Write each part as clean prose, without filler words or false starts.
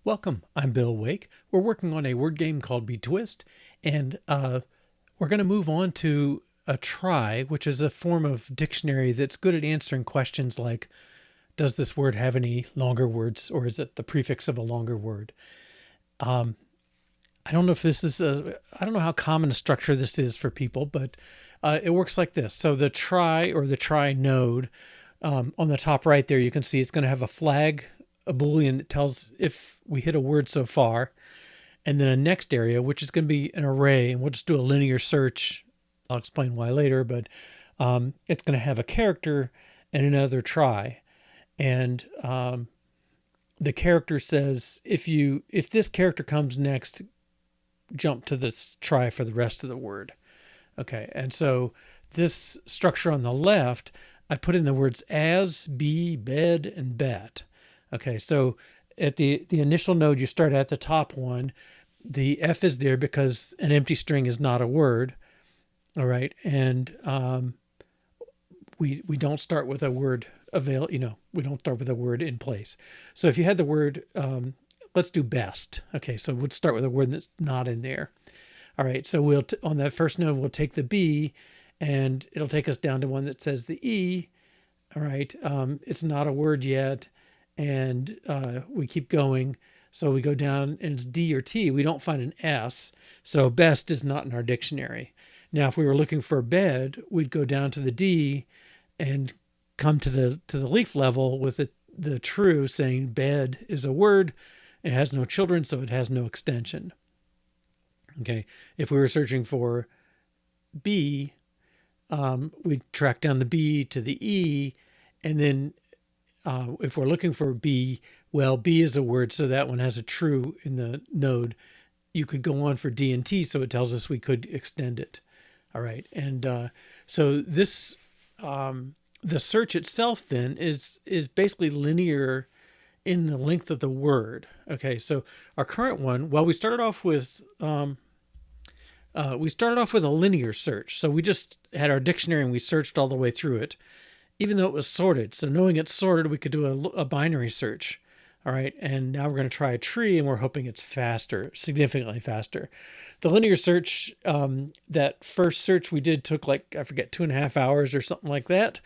Welcome, I'm Bill Wake. We're working on a word game called Betwist, and we're going to move on to a trie, which is a form of dictionary that's good at answering questions like, does this word have any longer words, or is it the prefix of a longer word? I don't know if this is I don't know how common a structure this is for people, but it works like this. So the trie or the trie node, on the top right there, you can see it's going to have a flag, a boolean that tells if we hit a word so far, and then a next area, which is going to be an array, and we'll just do a linear search. I'll explain why later, but it's going to have a character and another trie, and the character says if this character comes next, jump to this trie for the rest of the word. Okay, and so this structure on the left, I put in the words as, be, bed, and bet. Okay, so at the initial node, you start at the top one. The F is there because an empty string is not a word. All right, and we don't start with a word we don't start with a word in place. So if you had the word, let's do best. Okay, so we'll start with a word that's not in there. All right, so we'll on that first node, we'll take the B, and it'll take us down to one that says the E. All right, it's not a word yet, and we keep going. So we go down, and it's D or T. We don't find an S, so best is not in our dictionary. Now, if we were looking for bed, we'd go down to the D and come to the leaf level with the true saying bed is a word. It has no children, so it has no extension. Okay, if we were searching for B, we'd track down the B to the E, and then if we're looking for B, well, B is a word, so that one has a true in the node. You could go on for D and T, so it tells us we could extend it. All right, and so this, the search itself then is basically linear in the length of the word. Okay, so our current one, well, we started off with a linear search. So we just had our dictionary and we searched all the way through it, even though it was sorted. So knowing it's sorted, we could do a binary search. All right, and now we're going to try a tree, and we're hoping it's faster, significantly faster. The linear search, that first search we did took like, I forget, 2.5 hours or something like that.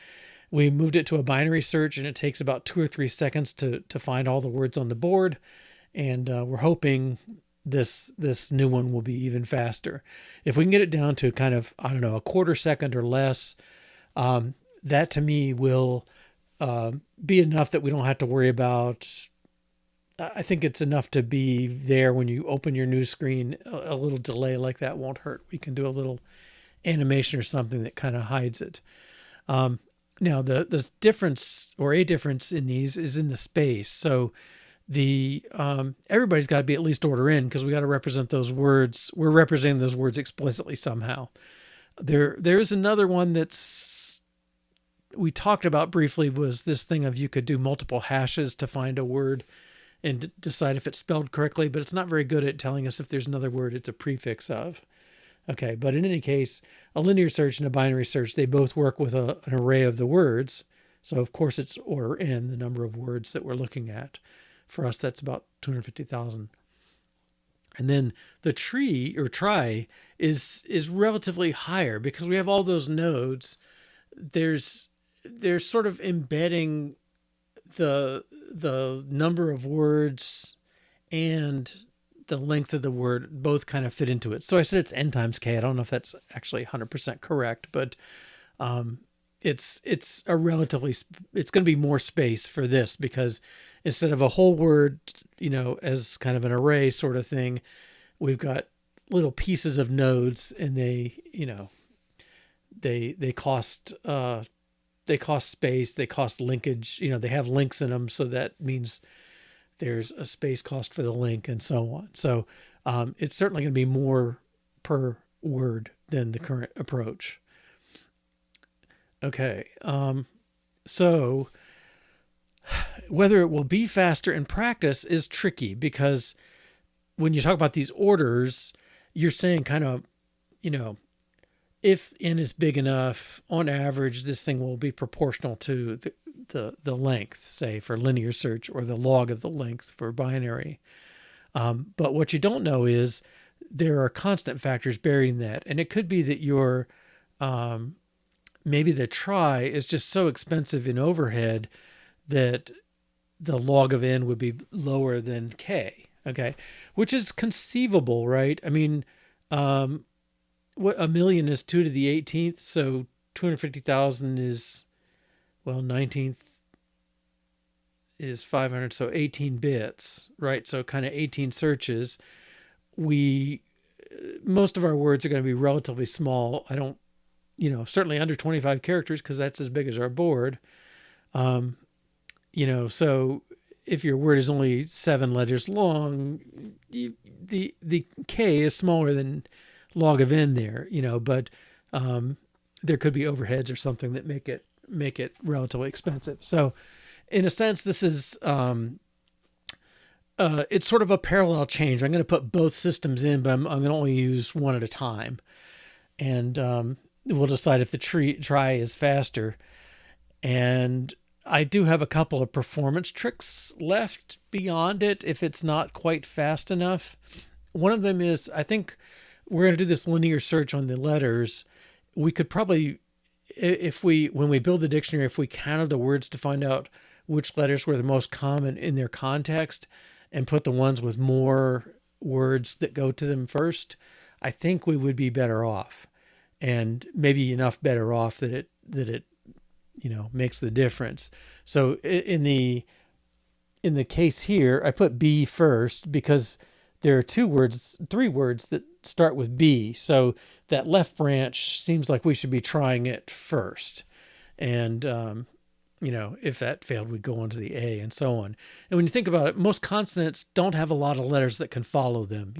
We moved it to a binary search, and it takes about 2 or 3 seconds to find all the words on the board. And we're hoping this new one will be even faster. If we can get it down to kind of, I don't know, a quarter second or less, that to me will be enough that we don't have to worry about. I think it's enough to be there when you open your news screen. A little delay like that won't hurt. We can do a little animation or something that kind of hides it. Now, the difference, or a difference in these, is in the space. So the everybody's got to be at least order in, because we got to represent those words. We're representing those words explicitly somehow. There's another one that's we talked about briefly, was this thing of you could do multiple hashes to find a word and decide if it's spelled correctly, but it's not very good at telling us if there's another word it's a prefix of. Okay, but in any case, a linear search and a binary search, they both work with an array of the words. So of course it's order n, the number of words that we're looking at. For us, that's about 250,000. And then the tree or trie is relatively higher because we have all those nodes. There's sort of embedding the number of words and the length of the word both kind of fit into it. So I said it's n times k. I don't know if that's actually 100% correct, but it's a relatively, it's going to be more space for this, because instead of a whole word, as kind of an array sort of thing, we've got little pieces of nodes, and they cost space, they cost linkage, they have links in them. So that means there's a space cost for the link and so on. So it's certainly going to be more per word than the current approach. Okay. So whether it will be faster in practice is tricky, because when you talk about these orders, you're saying kind of, if n is big enough, on average, this thing will be proportional to the length, say for linear search, or the log of the length for binary. But what you don't know is there are constant factors buried in that. And it could be that your, maybe the trie is just so expensive in overhead that the log of n would be lower than k. Okay. Which is conceivable, right? I mean, what a million is 2 to the 18th. So 250,000 is, well, 19th is 500. So 18 bits, right? So kind of 18 searches. Most of our words are going to be relatively small. I don't, certainly under 25 characters, because that's as big as our board. So if your word is only 7 letters long, the K is smaller than log of n there, but there could be overheads or something that make it relatively expensive. So in a sense, this is, it's sort of a parallel change. I'm going to put both systems in, but I'm going to only use one at a time. And we'll decide if the trie is faster. And I do have a couple of performance tricks left beyond it if it's not quite fast enough. One of them is, I think we're going to do this linear search on the letters. We could probably, when we build the dictionary, if we counted the words to find out which letters were the most common in their context and put the ones with more words that go to them first, I think we would be better off, and maybe enough better off that it makes the difference. So in the case here, I put B first because there are 3 words that start with B. So that left branch seems like we should be trying it first. And, if that failed, we'd go on to the A and so on. And when you think about it, most consonants don't have a lot of letters that can follow them.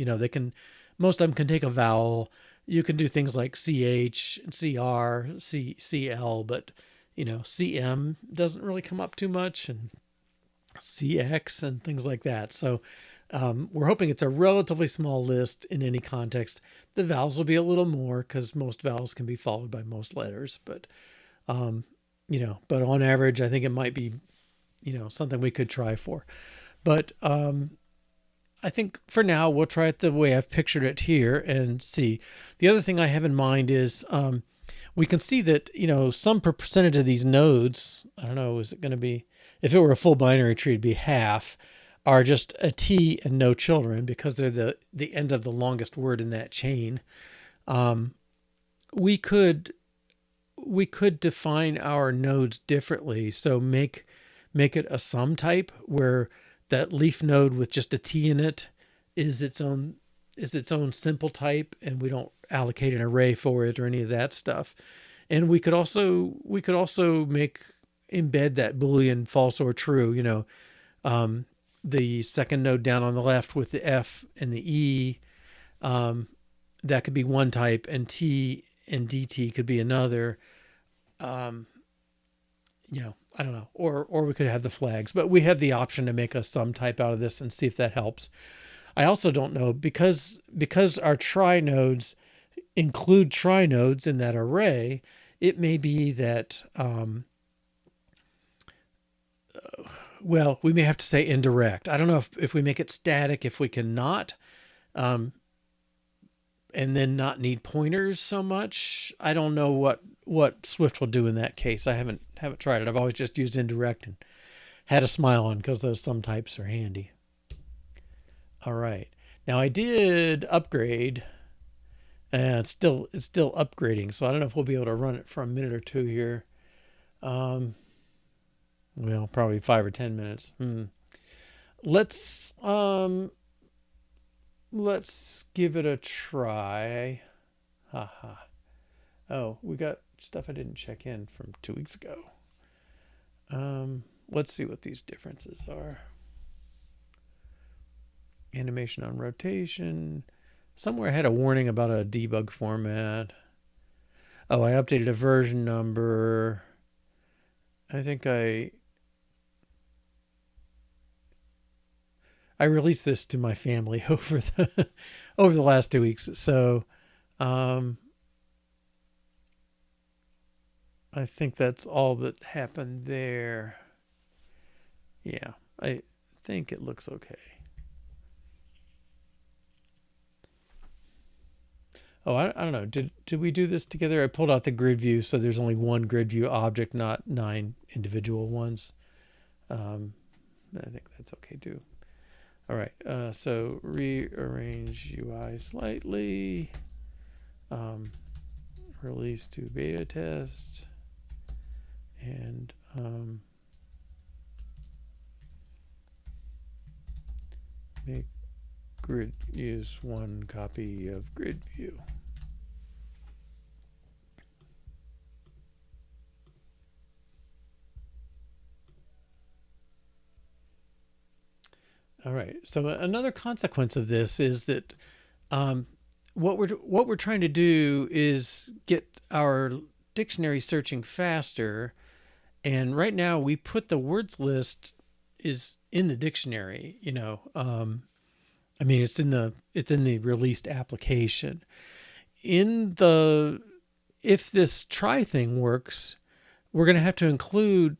Most of them can take a vowel. You can do things like CH, CR, CL, but CM doesn't really come up too much, and CX and things like that. So we're hoping it's a relatively small list in any context. The vowels will be a little more because most vowels can be followed by most letters, but but on average, I think it might be, something we could try for. But I think for now, we'll try it the way I've pictured it here and see. The other thing I have in mind is we can see that, some percentage of these nodes, I don't know, is it going to be, if it were a full binary tree, it'd be half, are just a T and no children because they're the end of the longest word in that chain. We could define our nodes differently. So make it a sum type where that leaf node with just a T in it is its own simple type, and we don't allocate an array for it or any of that stuff. And we could also embed that boolean false or true. The second node down on the left with the F and the E, that could be one type, and T and DT could be another. I don't know, or we could have the flags, but we have the option to make a sum type out of this and see if that helps. I also don't know, because our trie nodes include trie nodes in that array, it may be that, we may have to say indirect. I don't know if we make it static, if we can not, and then not need pointers so much. I don't know what Swift will do in that case. I haven't tried it. I've always just used indirect and had a smile on because those sum types are handy. All right. Now I did upgrade, and it's still upgrading. So I don't know if we'll be able to run it for a minute or two here. Probably 5 or 10 minutes. Let's give it a try. Haha. Oh, we got stuff I didn't check in from 2 weeks ago. Let's see what these differences are. Animation on rotation. Somewhere I had a warning about a debug format. Oh, I updated a version number. I think I released this to my family over the last 2 weeks. So I think that's all that happened there. Yeah, I think it looks okay. Oh, I don't know. Did we do this together? I pulled out the grid view, so there's only one grid view object, not 9 individual ones. I think that's okay too. All right. So rearrange UI slightly. Release to beta test, and make grid use one copy of grid view. All right. So another consequence of this is that what we're trying to do is get our dictionary searching faster. And right now we put the words list is in the dictionary. I mean, it's in the released application. If this try thing works, we're going to have to include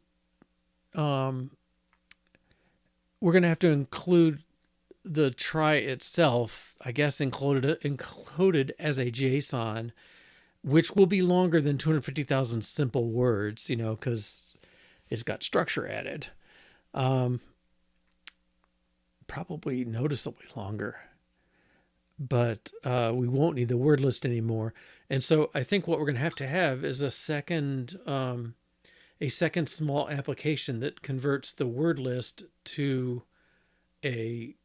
the try itself, I guess, encoded as a JSON, which will be longer than 250,000 simple words, because it's got structure added. Probably noticeably longer, but we won't need the word list anymore. And so I think what we're going to have is a second small application that converts the word list to a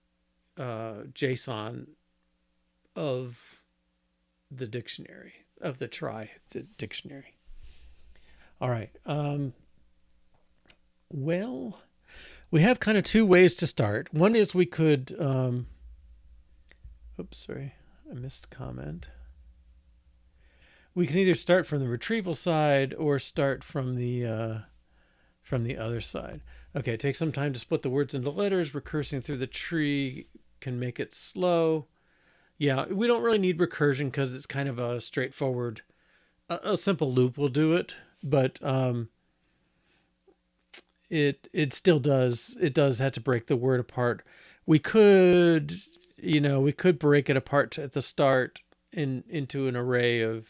JSON of the dictionary, of the dictionary. All right. Well, we have kind of two ways to start. One is we could, oops, sorry, I missed the comment. We can either start from the retrieval side or start from the other side. Okay, it takes some time to split the words into letters. Recursing through the tree can make it slow. Yeah, we don't really need recursion because it's kind of a straightforward, a simple loop will do it. But it still does. It does have to break the word apart. We could break it apart at the start into an array of,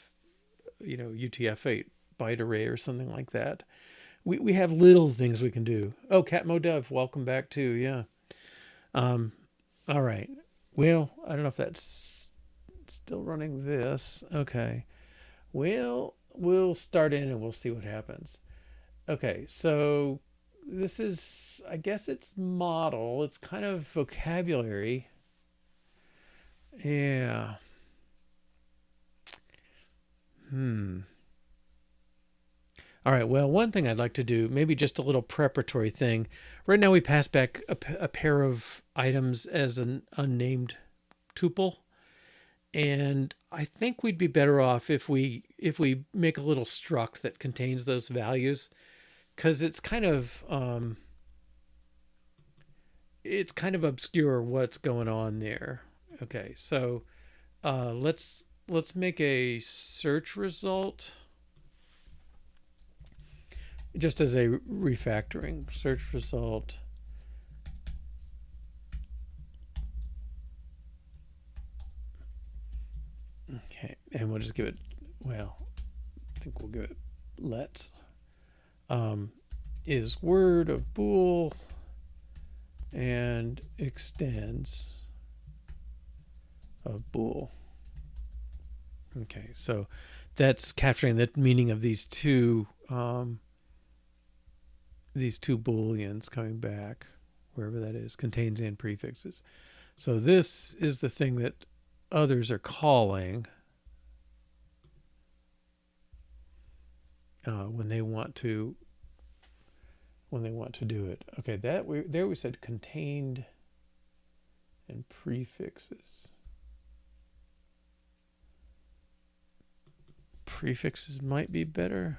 UTF-8 byte array or something like that. We have little things we can do. Oh, CatMoDev, welcome back too. Yeah. All right. Well, I don't know if that's still running this. Okay. Well, we'll start in and we'll see what happens. Okay. So this is, I guess it's model. It's kind of vocabulary. Yeah. All right, well, one thing I'd like to do, maybe just a little preparatory thing. Right now we pass back a pair of items as an unnamed tuple. And I think we'd be better off if we make a little struct that contains those values, because it's kind of obscure what's going on there. Okay, so let's make a search result. Just as a refactoring, search result. Okay, and we'll just give it, well, I think we'll give it let's. Is word of bool and extends of bool. Okay, so that's capturing the meaning of these two booleans coming back, wherever that is, contains and prefixes. So this is the thing that others are calling when they want to do it. Okay, there we said contained and prefixes. Prefixes might be better.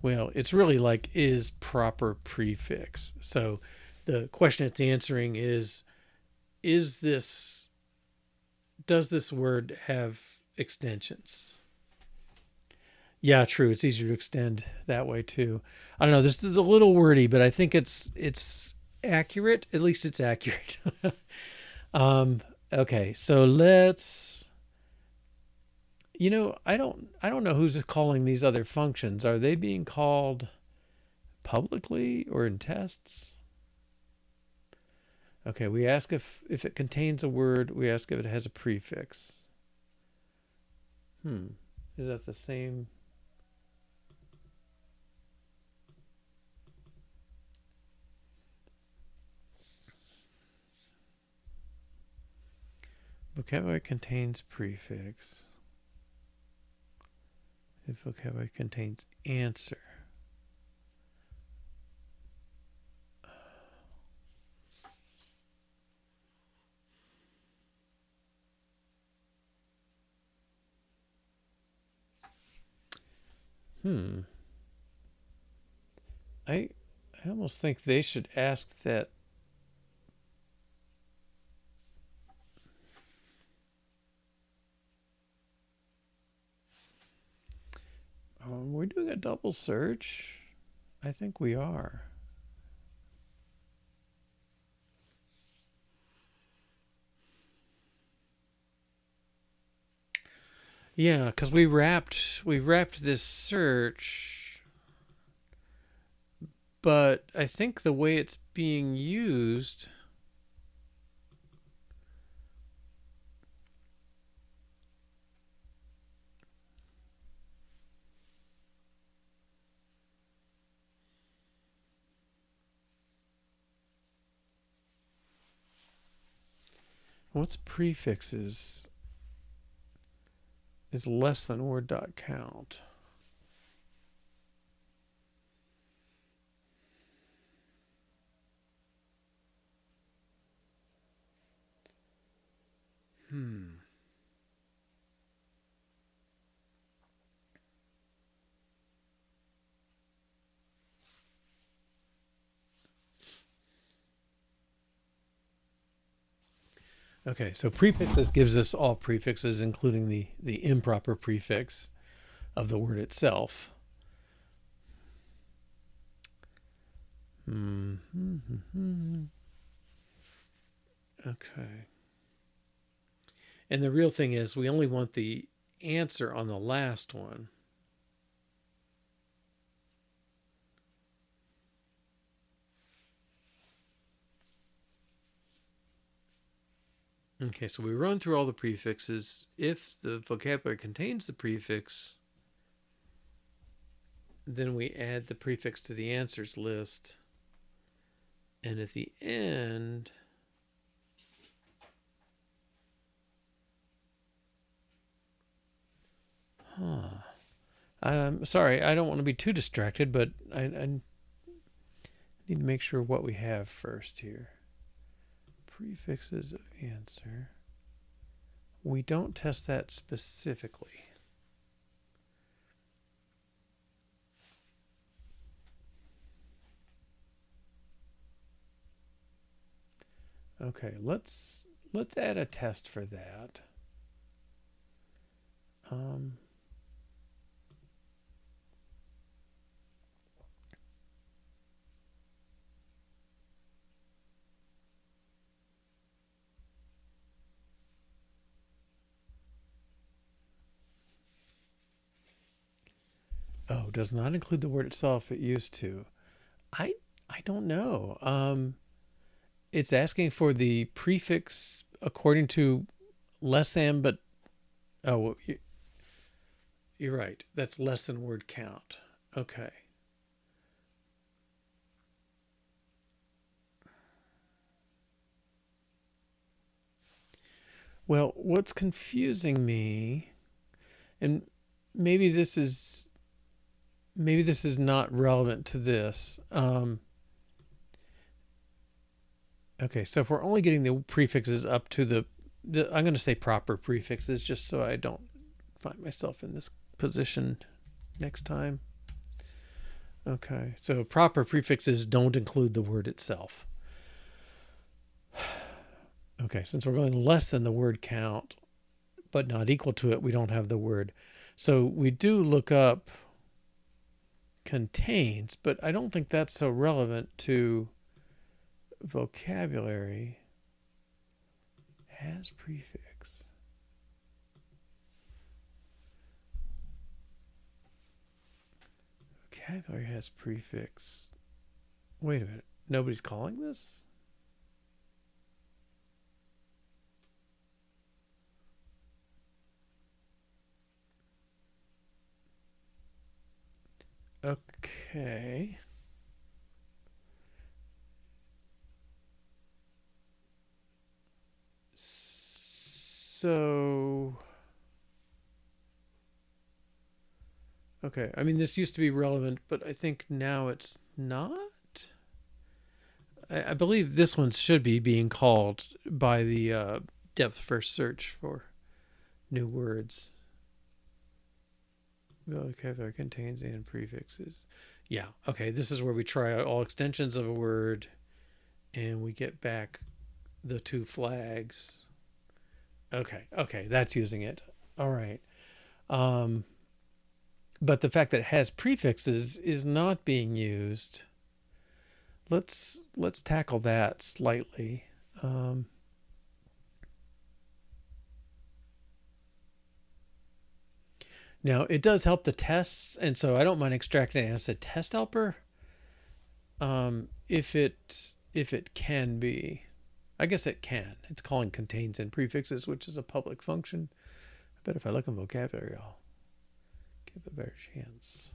Well, it's really like is proper prefix. So the question it's answering is does this word have extensions? Yeah, true. It's easier to extend that way too. I don't know. This is a little wordy, but I think it's accurate. At least it's accurate. Okay, so let's, I don't know who's calling these other functions. Are they being called publicly or in tests? Okay, we ask if it contains a word, we ask if it has a prefix. Is that the same? Vocabulary contains prefix. If vocabulary contains answer. I almost think they should ask that. We're doing a double search. I think we are. Yeah, because we wrapped this search, but I think the way it's being used. What's prefixes is less than word.count. Okay, so prefixes gives us all prefixes, including the improper prefix of the word itself. Okay. And the real thing is we only want the answer on the last one. Okay, so we run through all the prefixes. If the vocabulary contains the prefix, then we add the prefix to the answers list. And at the end, I'm sorry, I don't want to be too distracted, but I need to make sure what we have first here. Prefixes of answer. We don't test that specifically. Okay, let's add a test for that. Oh, does not include the word itself. It used to. I don't know. It's asking for the prefix according to less than, but oh, you're right. That's less than word count. Okay. Well, what's confusing me, and maybe this is not relevant to this. Okay, so if we're only getting the prefixes up to the I'm going to say proper prefixes just so I don't find myself in this position next time. Okay, so proper prefixes don't include the word itself. Okay, since we're going less than the word count, but not equal to it, we don't have the word. So we do look up contains, but I don't think that's so relevant to vocabulary. Has prefix. Vocabulary has prefix. Wait a minute. Nobody's calling this? Okay. So, okay. I mean, this used to be relevant, but I think now it's not. I believe this one should be being called by the depth first search for new words. Vocabulary contains and prefixes. Yeah, okay. This is where we try all extensions of a word and we get back the two flags. Okay, that's using it. All right. But the fact that it has prefixes is not being used. Let's tackle that slightly. Now it does help the tests, and so I don't mind extracting it as a test helper. If it can be, I guess it can. It's calling contains and prefixes, which is a public function. I bet if I look in vocabulary, I'll give a better chance.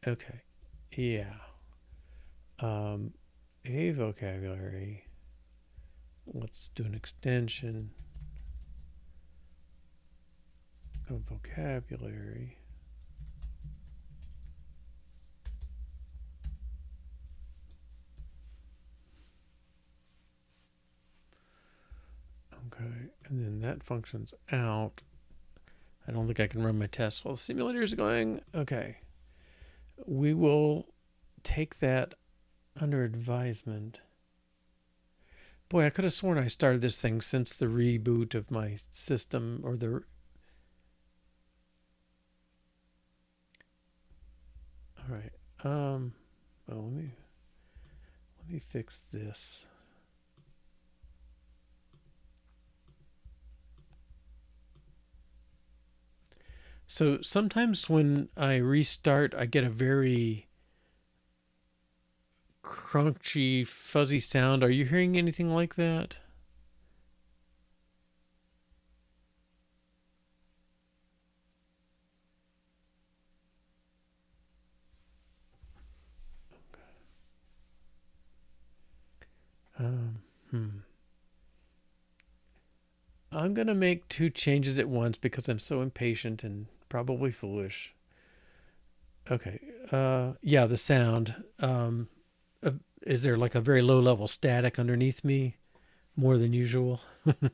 Okay, yeah. A vocabulary. Let's do an extension of vocabulary. Okay, and then that functions out. I don't think I can run my tests while the simulator is going. Okay, we will take that under advisement. Boy, I could have sworn I started this thing since the reboot of my system, or the... All right. Well, let me fix this. So sometimes when I restart, I get a very crunchy, fuzzy sound. Are you hearing anything like that? I'm going to make two changes at once because I'm so impatient and probably foolish. Okay. Yeah, the sound. Is there like a very low level static underneath me more than usual? On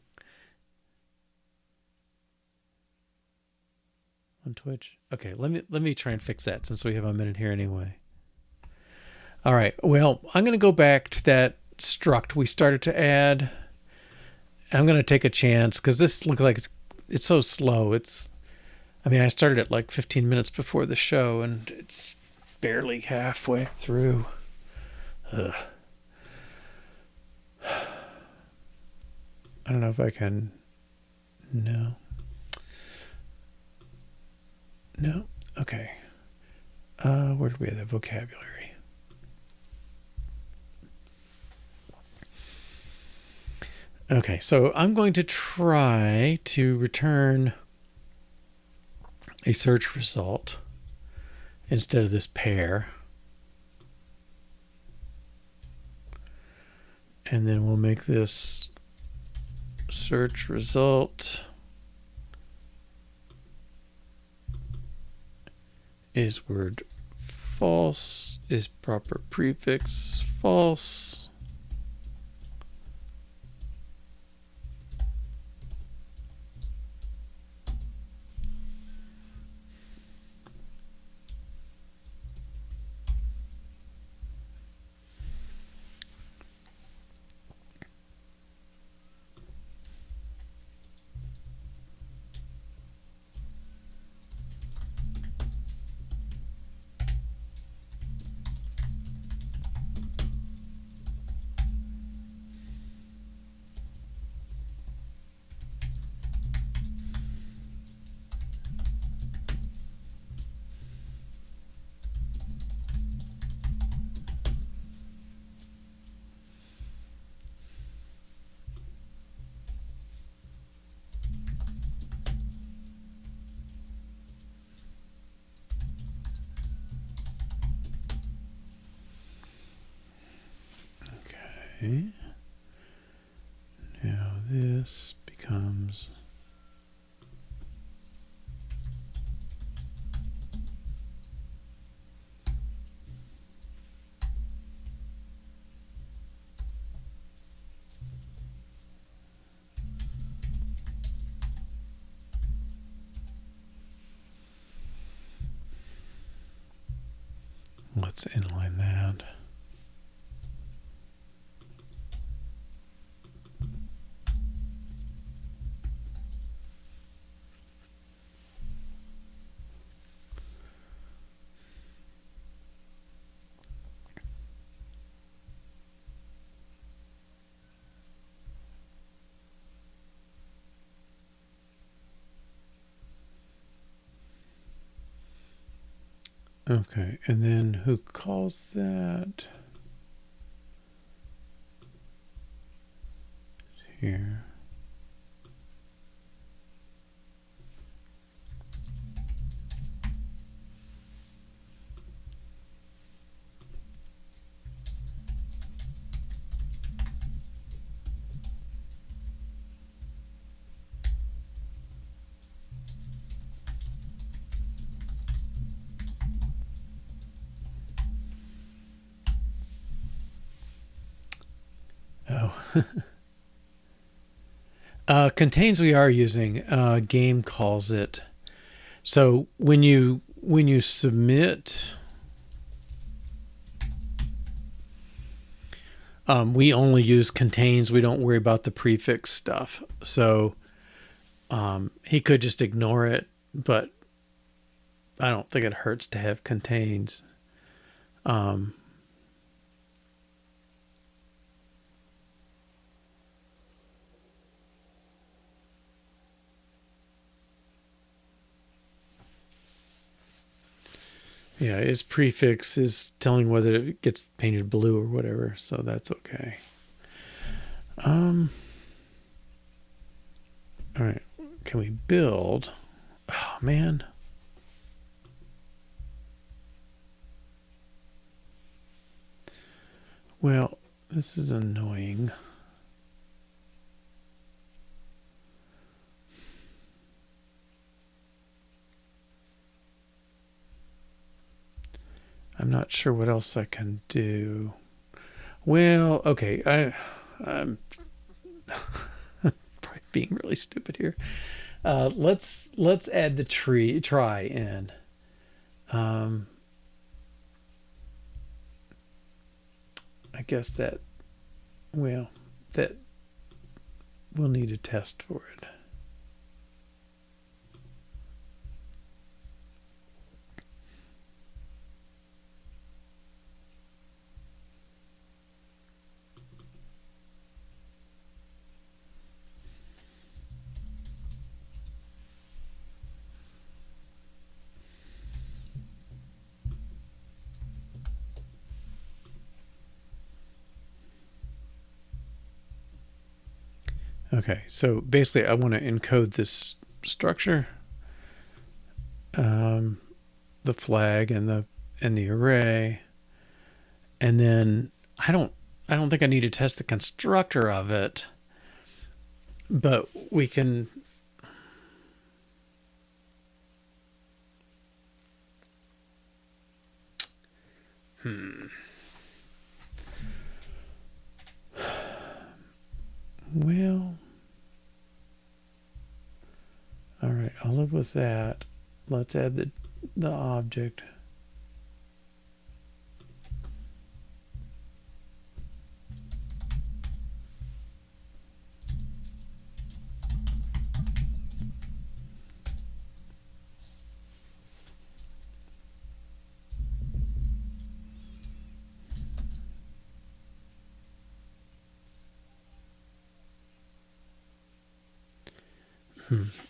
Twitch. Okay, let me try and fix that since we have a minute here anyway. All right. Well, I'm going to go back to that struct we started to add. I'm going to take a chance because this looks like it's so slow. I started it like 15 minutes before the show and it's barely halfway through. Ugh. I don't know if I can. No. Okay. Where do we have the vocabulary? Okay, so I'm going to try to return a search result instead of this pair. And then we'll make this search result is word false, is proper prefix false. Okay. Now this becomes let's inline that. Okay, and then who calls that? Here. Oh. Contains we are using. Game calls it. So when you submit, we only use contains. We don't worry about the prefix stuff. So he could just ignore it, but I don't think it hurts to have contains. Yeah, his prefix is telling whether it gets painted blue or whatever, so that's okay. All right, can we build? Oh, man. Well, this is annoying. I'm not sure what else I can do. Well, okay, I'm probably being really stupid here. Let's add the try in. I guess that, well, that we'll need a test for it. Okay, so basically I want to encode this structure, the flag and the array, and then I don't think I need to test the constructor of it, but we can. Well, all right, I'll live with that. Let's add the object.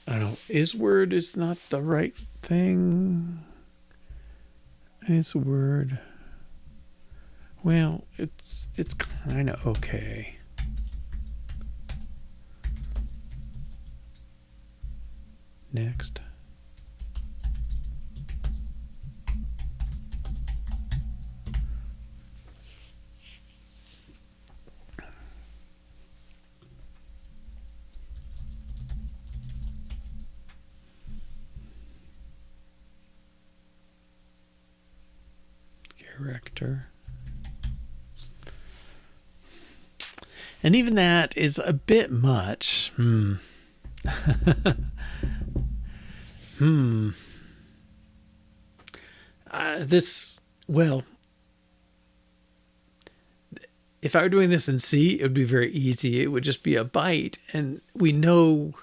I don't know. Is word is not the right thing. Is word. Well, it's kind of okay. Next. Director. And even that is a bit much. Well, if I were doing this in C, it would be very easy. It would just be a byte. And we know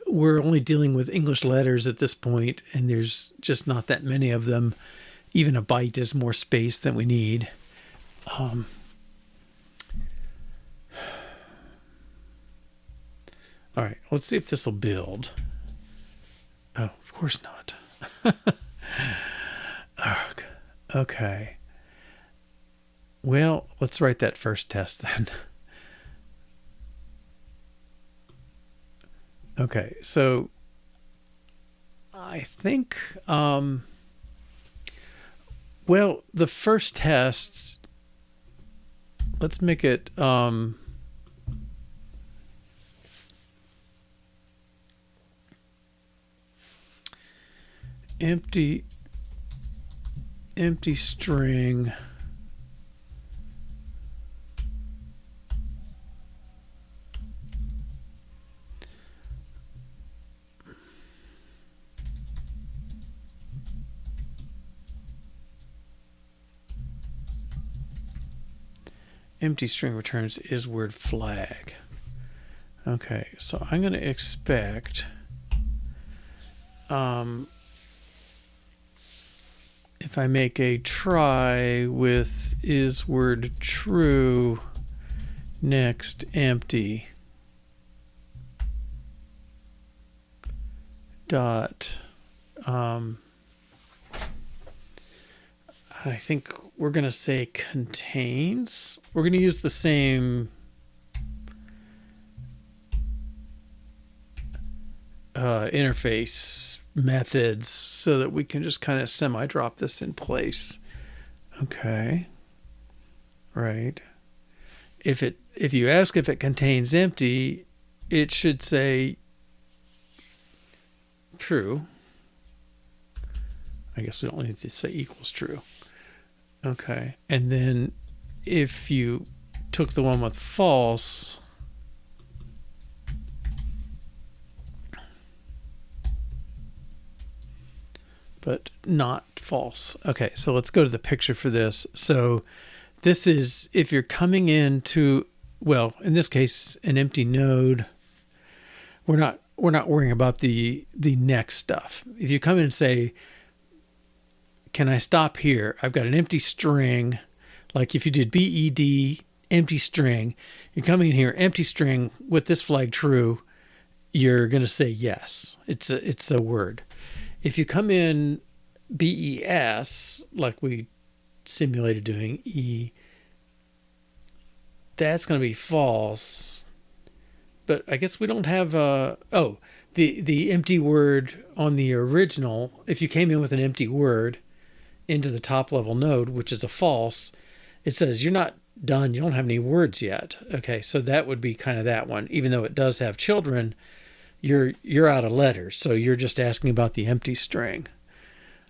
we're only dealing with English letters at this point, and there's just not that many of them. Even a byte is more space than we need. All right, let's see if this will build. Oh, of course not. Okay. Well, let's write that first test then. Okay, so I think, well, the first test, let's make it, empty string returns is word flag. Okay, so I'm going to expect if I make a try with is word true next empty dot, I think we're going to say contains. We're going to use the same interface methods so that we can just kind of semi-drop this in place. Okay. Right. If you ask if it contains empty, it should say true. I guess we don't need to say equals true. Okay. And then if you took the one with false, but not false. Okay, so let's go to the picture for this. So this is if you're coming into, well, in this case, an empty node. We're not worrying about the next stuff. If you come in and say, can I stop here? I've got an empty string. Like if you did BED empty string, you're coming in here, empty string with this flag true, you're going to say yes. It's a word. If you come in BES, like we simulated doing E, that's going to be false. But I guess we don't have the empty word on the original. If you came in with an empty word into the top level node, which is a false, it says you're not done. You don't have any words yet. Okay, so that would be kind of that one. Even though it does have children, you're out of letters, so you're just asking about the empty string.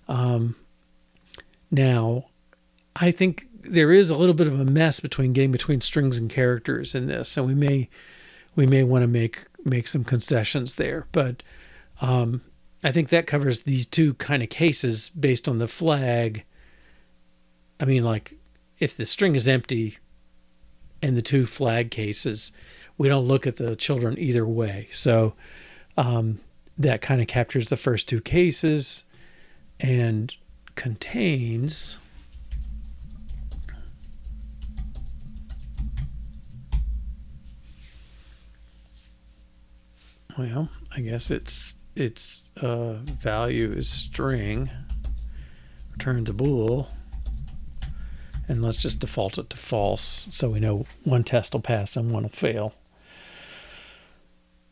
Now, I think there is a little bit of a mess getting between strings and characters in this, and we may want to make some concessions there. But I think that covers these two kind of cases based on the flag. I mean, like if the string is empty and the two flag cases, we don't look at the children either way. So that kind of captures the first two cases and contains. Well, I guess its value is string, returns a bool, and let's just default it to false so we know one test will pass and one will fail.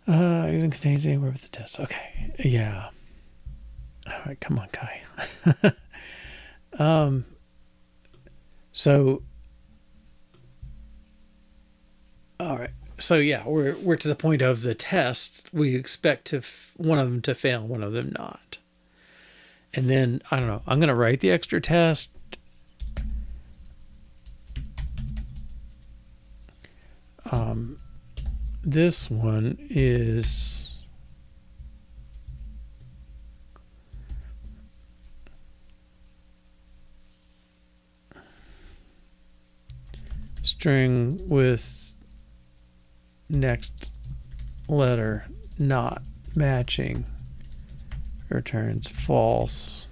It contains anywhere with the test. Okay, yeah. All right, come on, Kai. So, all right. So yeah, we're to the point of the tests. We expect one of them to fail, one of them not. And then I don't know. I'm going to write the extra test, this one is string with next letter not matching returns false.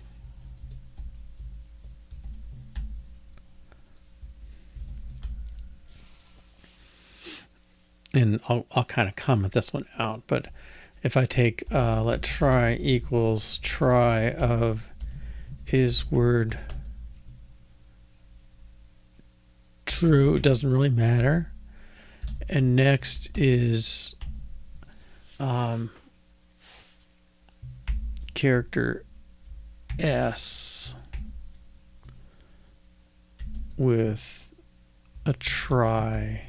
And I'll kind of comment this one out, but if I take let try equals try of is word true, it doesn't really matter. And next is character S with a try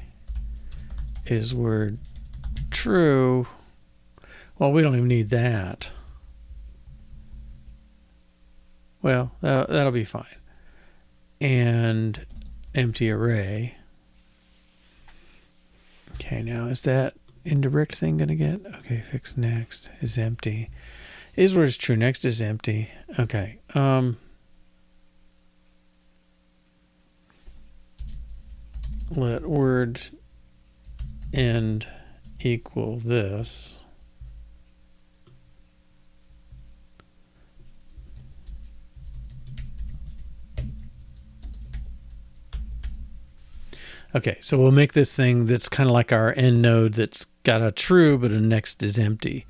is word true. Well, we don't even need that. Well, that'll be fine. And empty array. Okay, now is that indirect thing going to get? Okay, fix next is empty. Is word is true. Next is empty. Okay. Let word end equal this. Okay, so we'll make this thing that's kind of like our end node that's got a true, but a next is empty.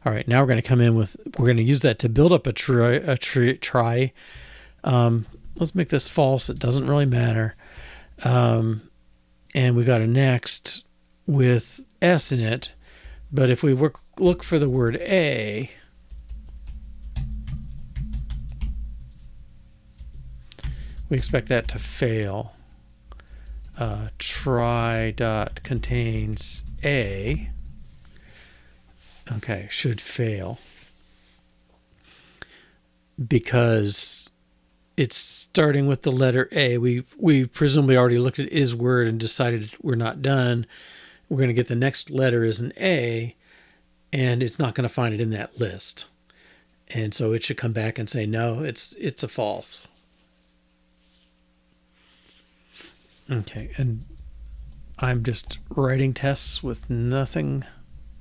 All right, now we're going to come in with, we're going to use that to build up a try. Let's make this false. It doesn't really matter. And we got a next with S in it. But if we look for the word A, we expect that to fail. Try dot contains A. Okay, should fail because it's starting with the letter A. We presumably already looked at is word and decided we're not done. We're going to get the next letter as an A, and it's not going to find it in that list. And so it should come back and say, no, it's a false. Okay, and I'm just writing tests with nothing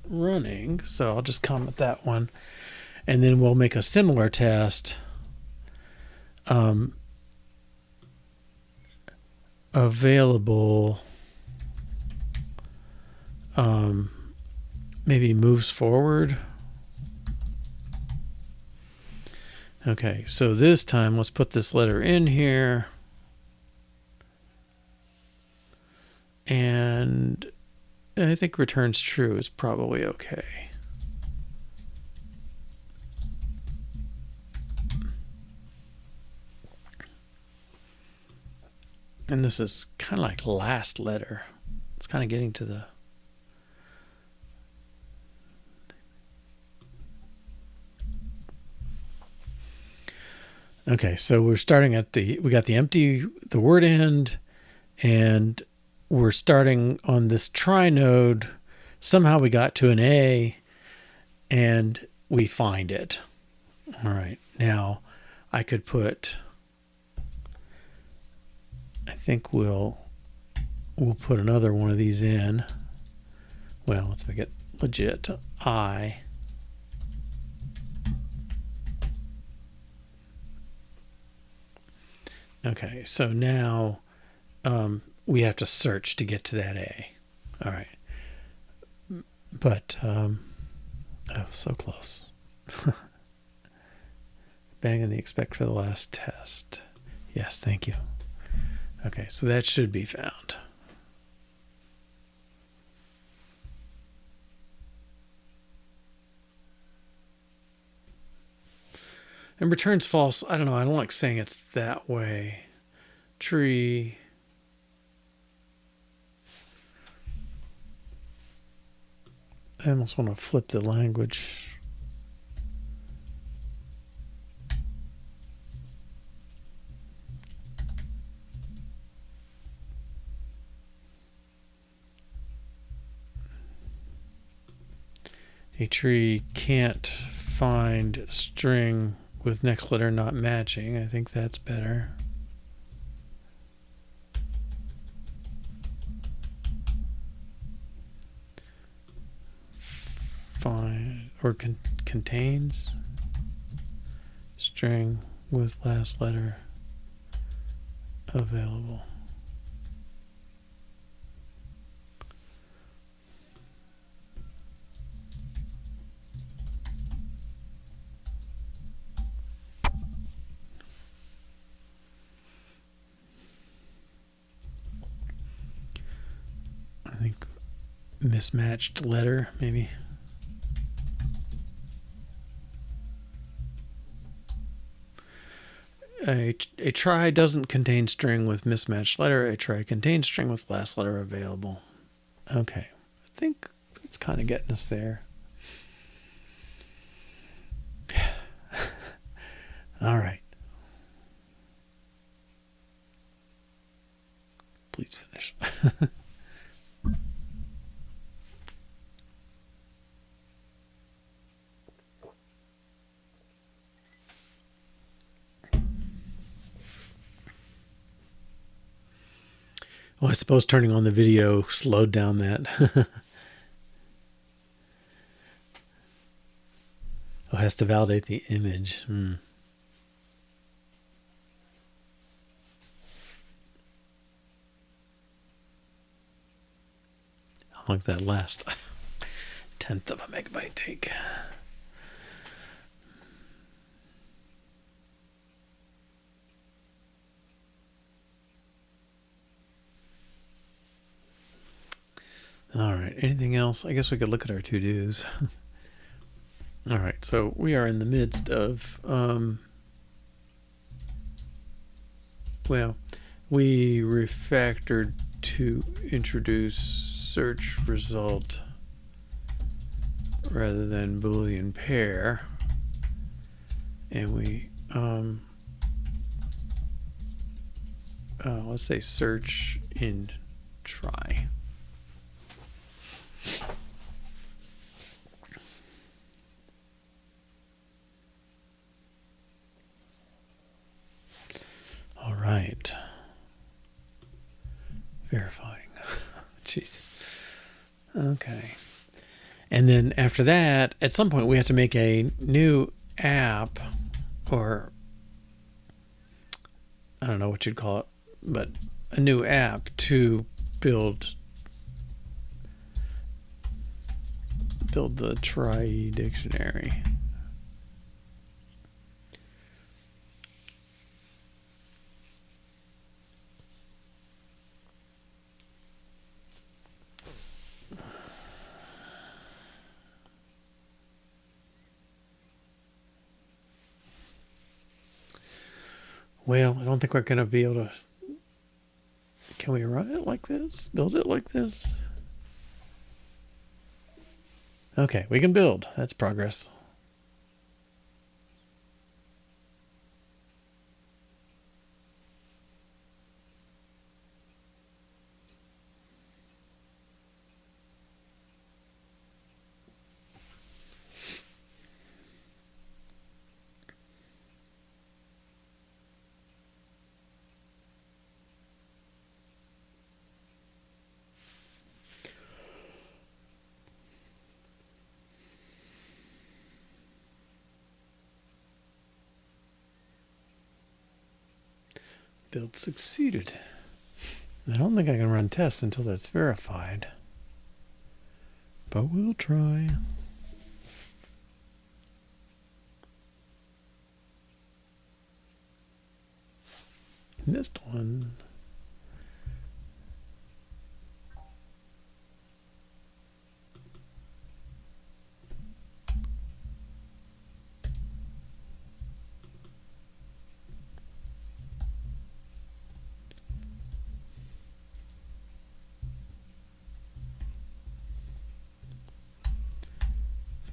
running, so I'll just comment that one. And then we'll make a similar test available maybe moves forward. Okay, so this time let's put this letter in here. And I think returns true is probably okay. And this is kind of like last letter. It's kind of getting to the... Okay, so we're starting at we got the word end, and we're starting on this try node. Somehow we got to an A and we find it. All right. Now I could put, I think we'll put another one of these in. Well, let's make it legit. I. Okay. So now, we have to search to get to that A. All right. But, oh, so close. Bang on the expect for the last test. Yes, thank you. Okay, so that should be found. And returns false. I don't know. I don't like saying it's that way. Tree. I almost want to flip the language. A tree can't find string with next letter not matching. I think that's better. Find or contains string with last letter available. I think mismatched letter, maybe. A try doesn't contain string with mismatched letter. A try contains string with last letter available. Okay, I think it's kind of getting us there. All right. Please finish. Well, I suppose turning on the video slowed down that. Oh, it has to validate the image. How long does that last? 1/10 of a megabyte take. All right, anything else? I guess we could look at our to-dos. All right, so we are in the midst of, well, we refactored to introduce search result rather than boolean pair, and we, let's say search in try. All right. Verifying. Jeez. Okay. And then after that, at some point we have to make a new app, or I don't know what you'd call it, but a new app to build the Trie dictionary. Well, I don't think we're going to be able to. Can we run it like this? Build it like this? Okay, we can build. That's progress. Build succeeded. I don't think I can run tests until that's verified, but we'll try. Missed one.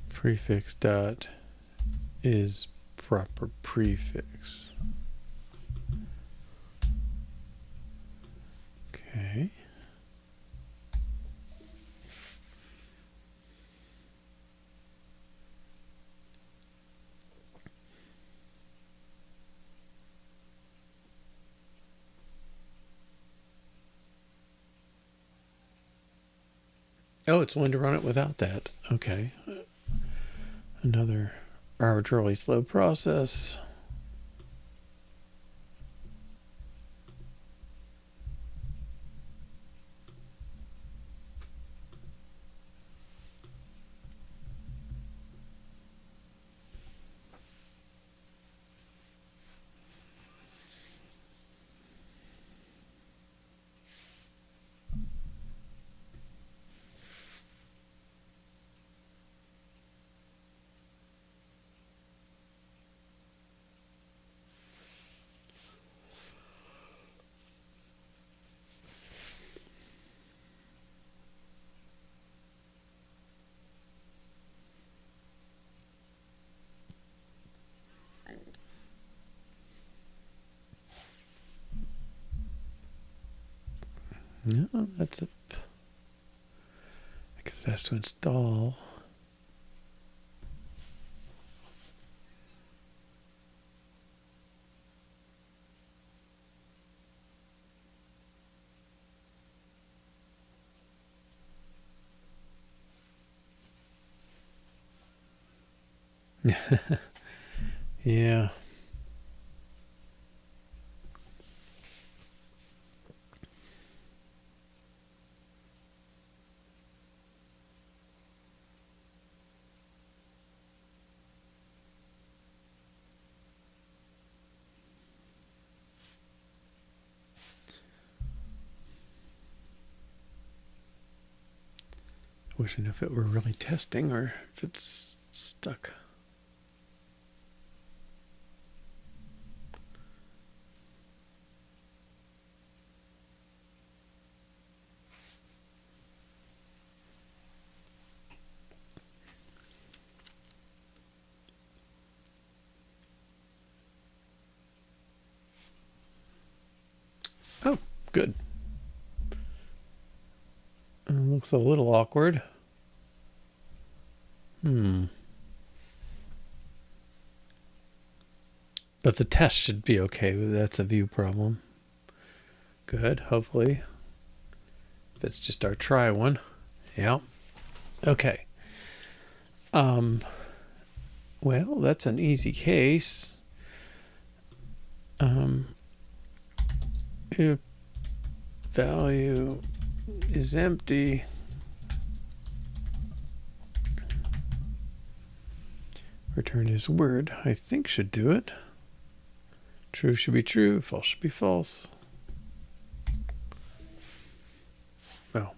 Prefix dot is proper prefix. Okay. Oh, it's willing to run it without that. Okay. Another arbitrarily slow process. No, that's it. I guess it has to install. Yeah. Wishing if it were really testing or if it's stuck. Oh, good. Looks a little awkward. But the test should be okay. That's a view problem. Good, hopefully. If it's just our try one. Yeah. Okay. Well, that's an easy case. If value is empty, return is word, I think should do it. True should be true, false should be false. Well.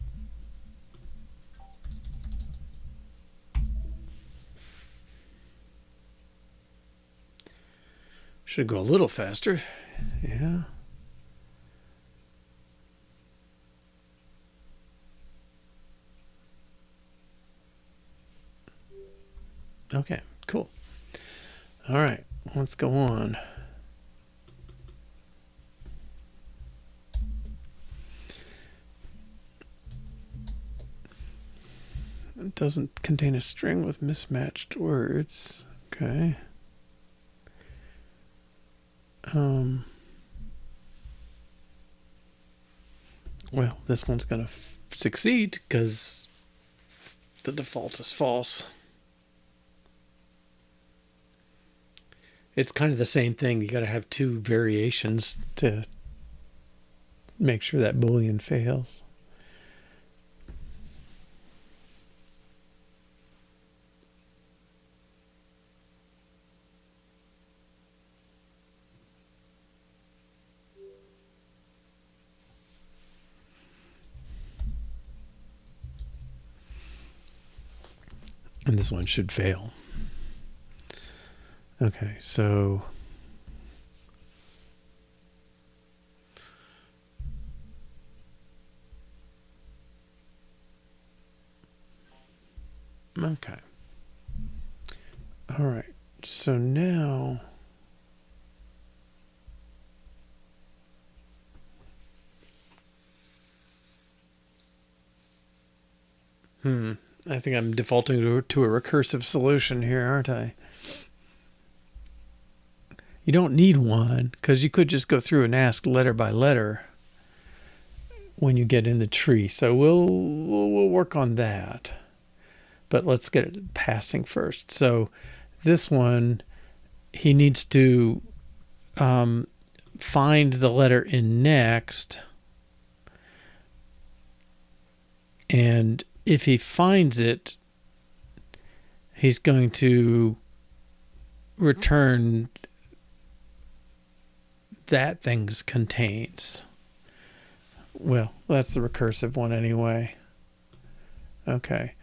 Should go a little faster. Yeah. Okay, cool. All right, let's go on. It doesn't contain a string with mismatched words. Okay. Well, this one's going to succeed because the default is false. It's kind of the same thing. You got to have two variations to make sure that boolean fails. And this one should fail. Okay, so okay. All right. So now I think I'm defaulting to a recursive solution here, aren't I? You don't need one because you could just go through and ask letter by letter when you get in the tree. So we'll work on that. But let's get it passing first. So this one, he needs to find the letter in next. And if he finds it, he's going to return that things contains. Well, that's the recursive one anyway. Okay.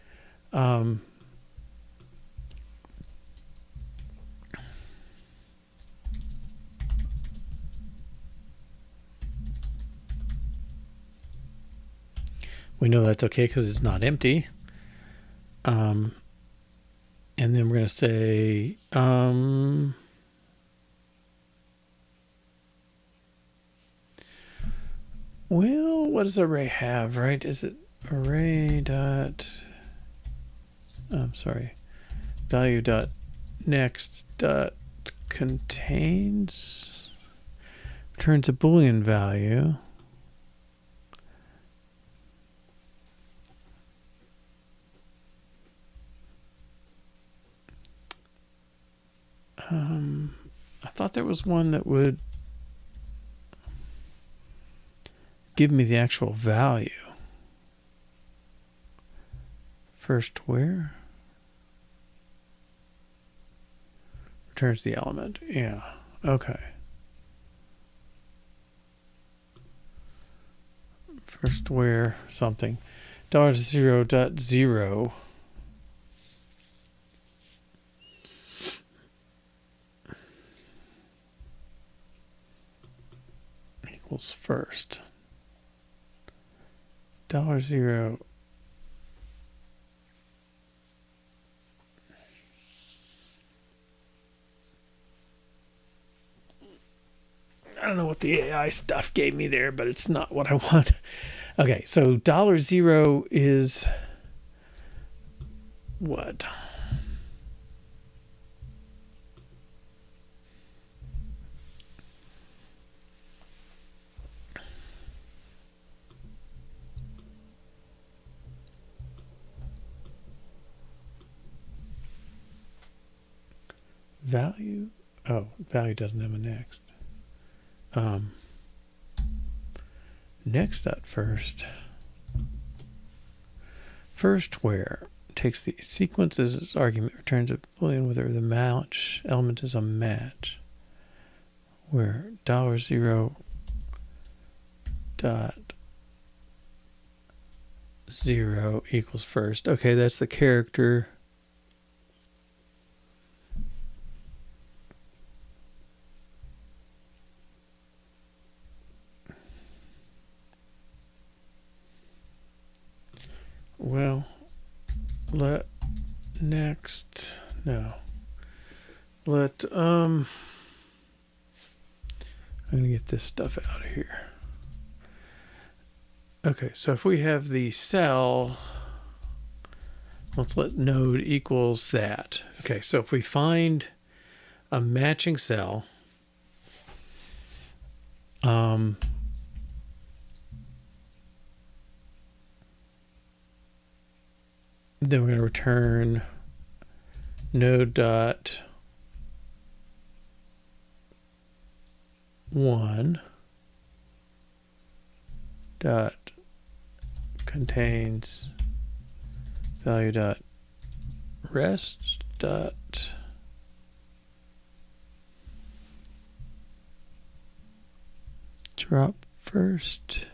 We know that's okay because it's not empty. And then we're going to say, well, what does array have, right? Is it array dot, value dot next dot contains, returns a boolean value. I thought there was one that would give me the actual value. First where? Returns the element. Yeah. Okay. First where something. $0.0 equals first. $0. I don't know what the AI stuff gave me there, but it's not what I want. Okay, so $0 is what? Value? Oh, value doesn't have a next. Next dot first. First where takes the sequence as its argument, returns a boolean whether the match element is a match. Where $0 dot 0 equals first. Okay, that's the character. Well, let next, no. Let, I'm going to get this stuff out of here. Okay, so if we have the cell, let's let node equals that. Okay, so if we find a matching cell, then we're going to return node dot 1 dot contains value dot rest dot drop first.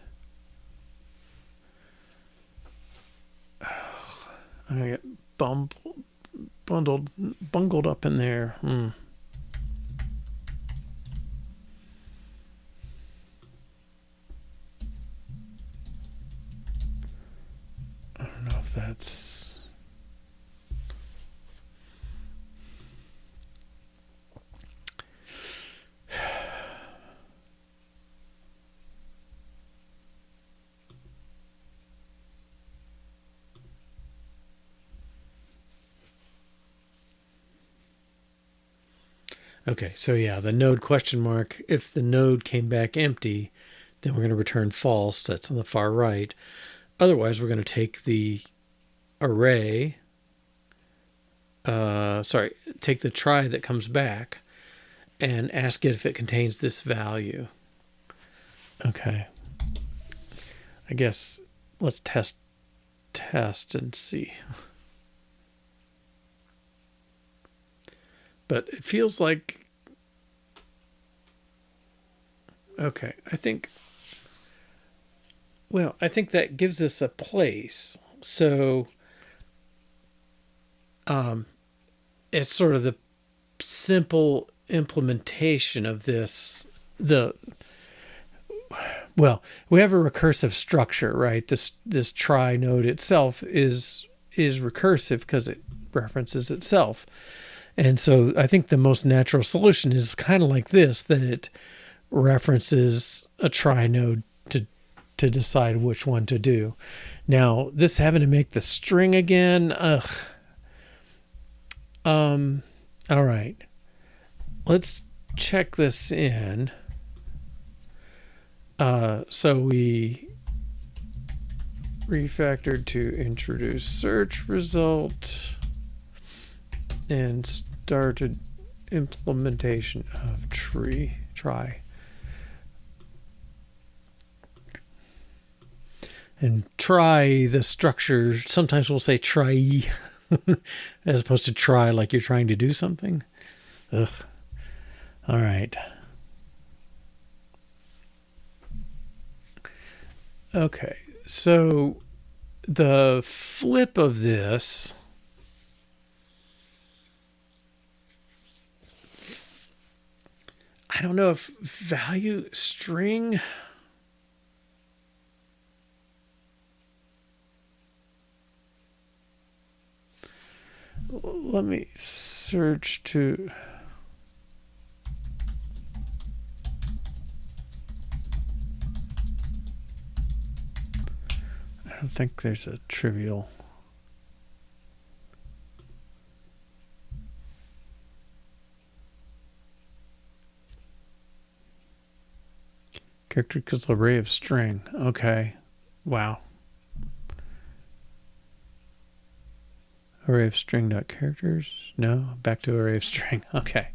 I'm gonna get bungled up in there. I don't know if that's okay. So yeah, the node question mark, if the node came back empty, then we're going to return false. That's on the far right. Otherwise, we're going to take the array, take the trie that comes back and ask it if it contains this value. Okay. I guess let's test and see. But it feels like, okay, I think that gives us a place. So it's sort of the simple implementation of this. We have a recursive structure, right? This trie node itself is recursive because it references itself. And so I think the most natural solution is kind of like this, that it references a trie node to decide which one to do. Now, this having to make the string again, all right. Let's check this in. So we refactored to introduce search result and started implementation of trie. And try the structure, sometimes we'll say try as opposed to try like you're trying to do something. Ugh. All right. Okay, so the flip of this, I don't know if value string, let me search to, I don't think there's a trivial. Character equals array of string. Okay. Wow. Array of string dot characters. No, back to array of string. Okay.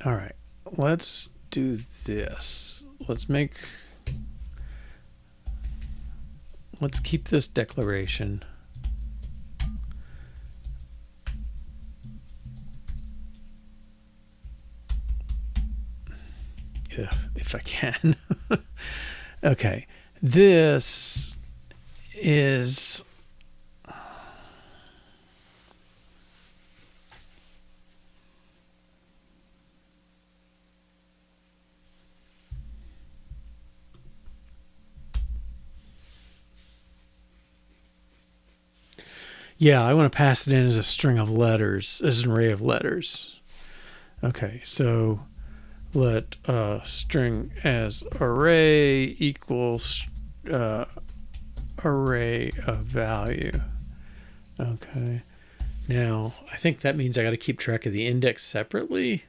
All right, let's do this. Let's keep this declaration. Yeah, if I can. Okay, this is yeah, I want to pass it in as a string of letters, as an array of letters. Okay, so let string as array equals array of value. Okay, now I think that means I got to keep track of the index separately.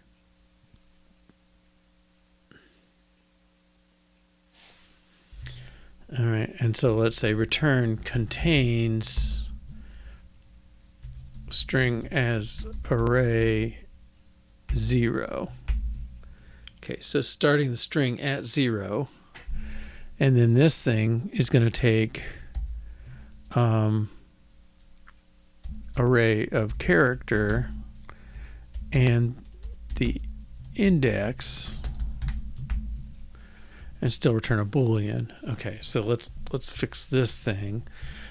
All right, and so let's say return contains string as array 0. Okay, so starting the string at 0, and then this thing is going to take array of character and the index and still return a boolean. Okay, so let's fix this thing.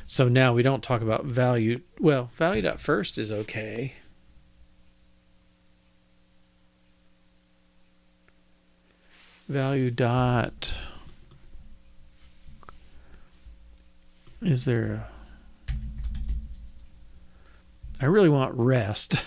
So now we don't talk about value. Well, value.first is okay. Value dot, is there I really want rest.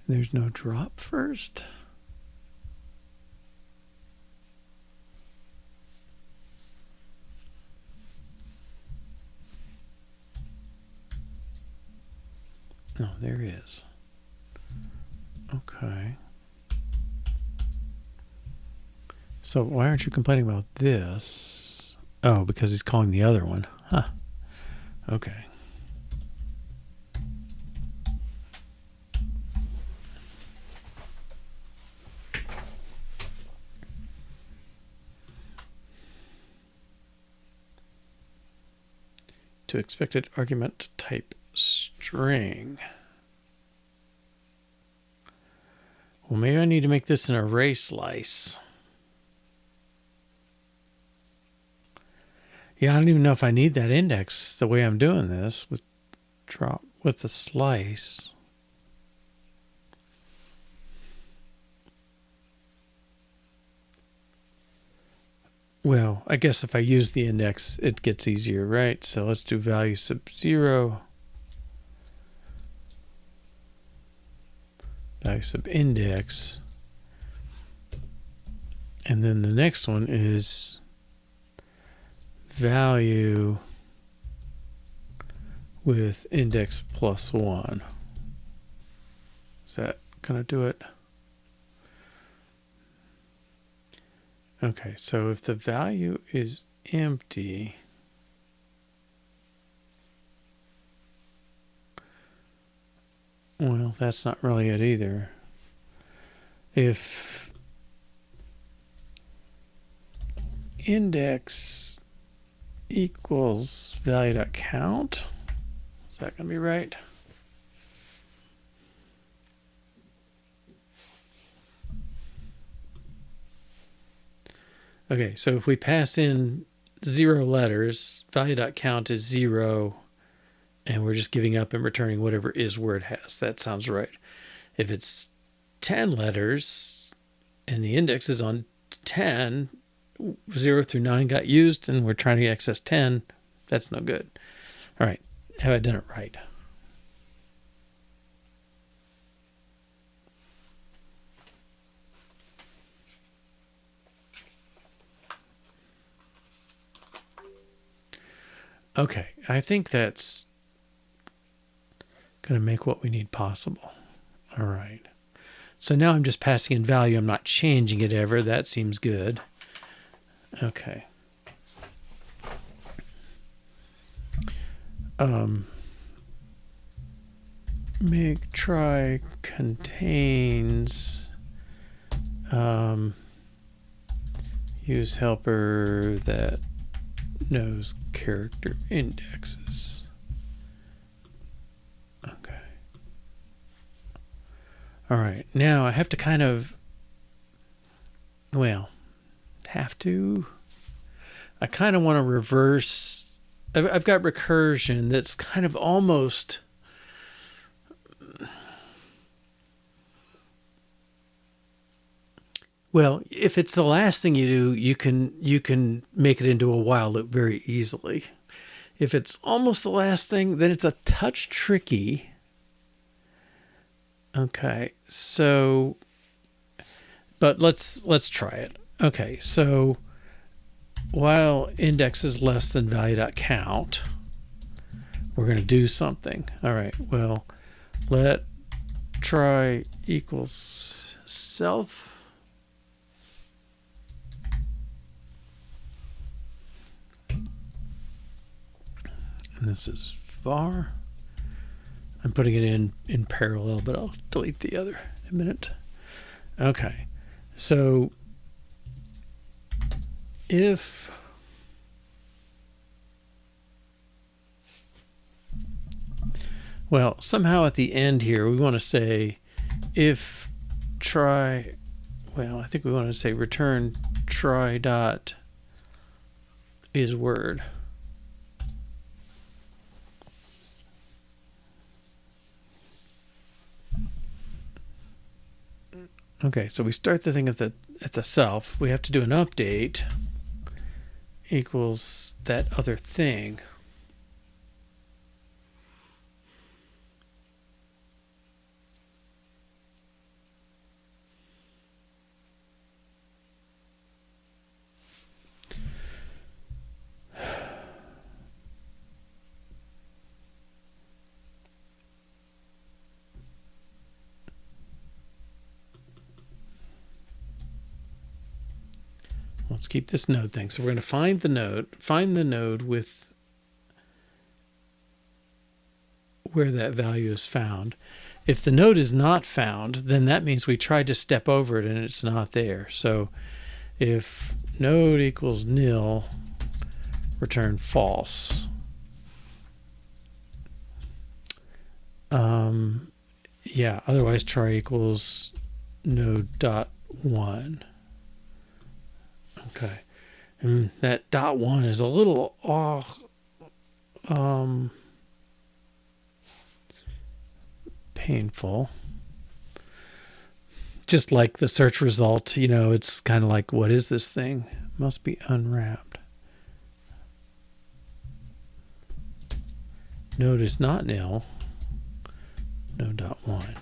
There's no drop first. No, there is. Okay. So why aren't you complaining about this? Oh, because he's calling the other one. Huh. Okay. To expected argument type string. Well, maybe I need to make this an array slice. Yeah, I don't even know if I need that index the way I'm doing this with drop with the slice. Well, I guess if I use the index, it gets easier, right? So let's do value sub 0. Value sub index. And then the next one is value with index plus 1. Is that going to do it? Okay, so if the value is empty, well, that's not really it either. If index equals value.count, is that going to be right? Okay, so if we pass in 0 letters, value.count is 0, and we're just giving up and returning whatever isWord has. That sounds right. If it's 10 letters and the index is on 10, 0 through 9 got used, and we're trying to access 10, that's no good. All right, have I done it right? Okay, I think that's going to make what we need possible. All right. So now I'm just passing in value. I'm not changing it ever. That seems good. Okay. Make try contains use helper that knows character indexes. Okay. All right. Now I have to kind of, well, I kind of want to reverse. I've got recursion that's kind of almost, well, if it's the last thing you do, you can make it into a while loop very easily. If it's almost the last thing, then it's a touch tricky. Okay, so, but let's try it. Okay, so while index is less than value.count, we're going to do something. All right, well, let try equals self. And this is var. I'm putting it in parallel, but I'll delete the other in a minute. Okay, so if well, somehow at the end here, we want to say if try, well, I think we want to say return try dot isWord. Okay, so we start the thing at the self. We have to do an update equals that other thing. let's keep this node thing. So we're going to find the node with where that value is found. If the node is not found, then that means we tried to step over it and it's not there. So if node equals nil, return false. Yeah, otherwise try equals node dot one. Okay. And that dot one is a little off. Painful. Just like the search result, you know, it's kind of like, what is this thing? Must be unwrapped. Node is not nil. Node dot one.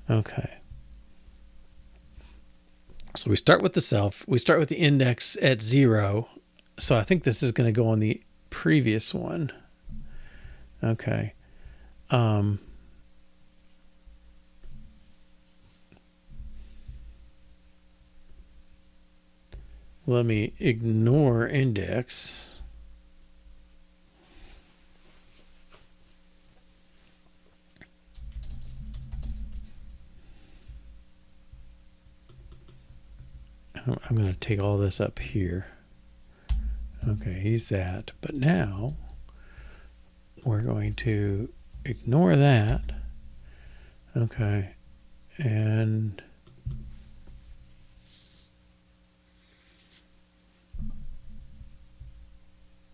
Okay. So we start with the self. We start with the index at 0. So I think this is going to go on the previous one. Okay. Let me ignore index. I'm going to take all this up here. Okay, he's that. But now we're going to ignore that. Okay, and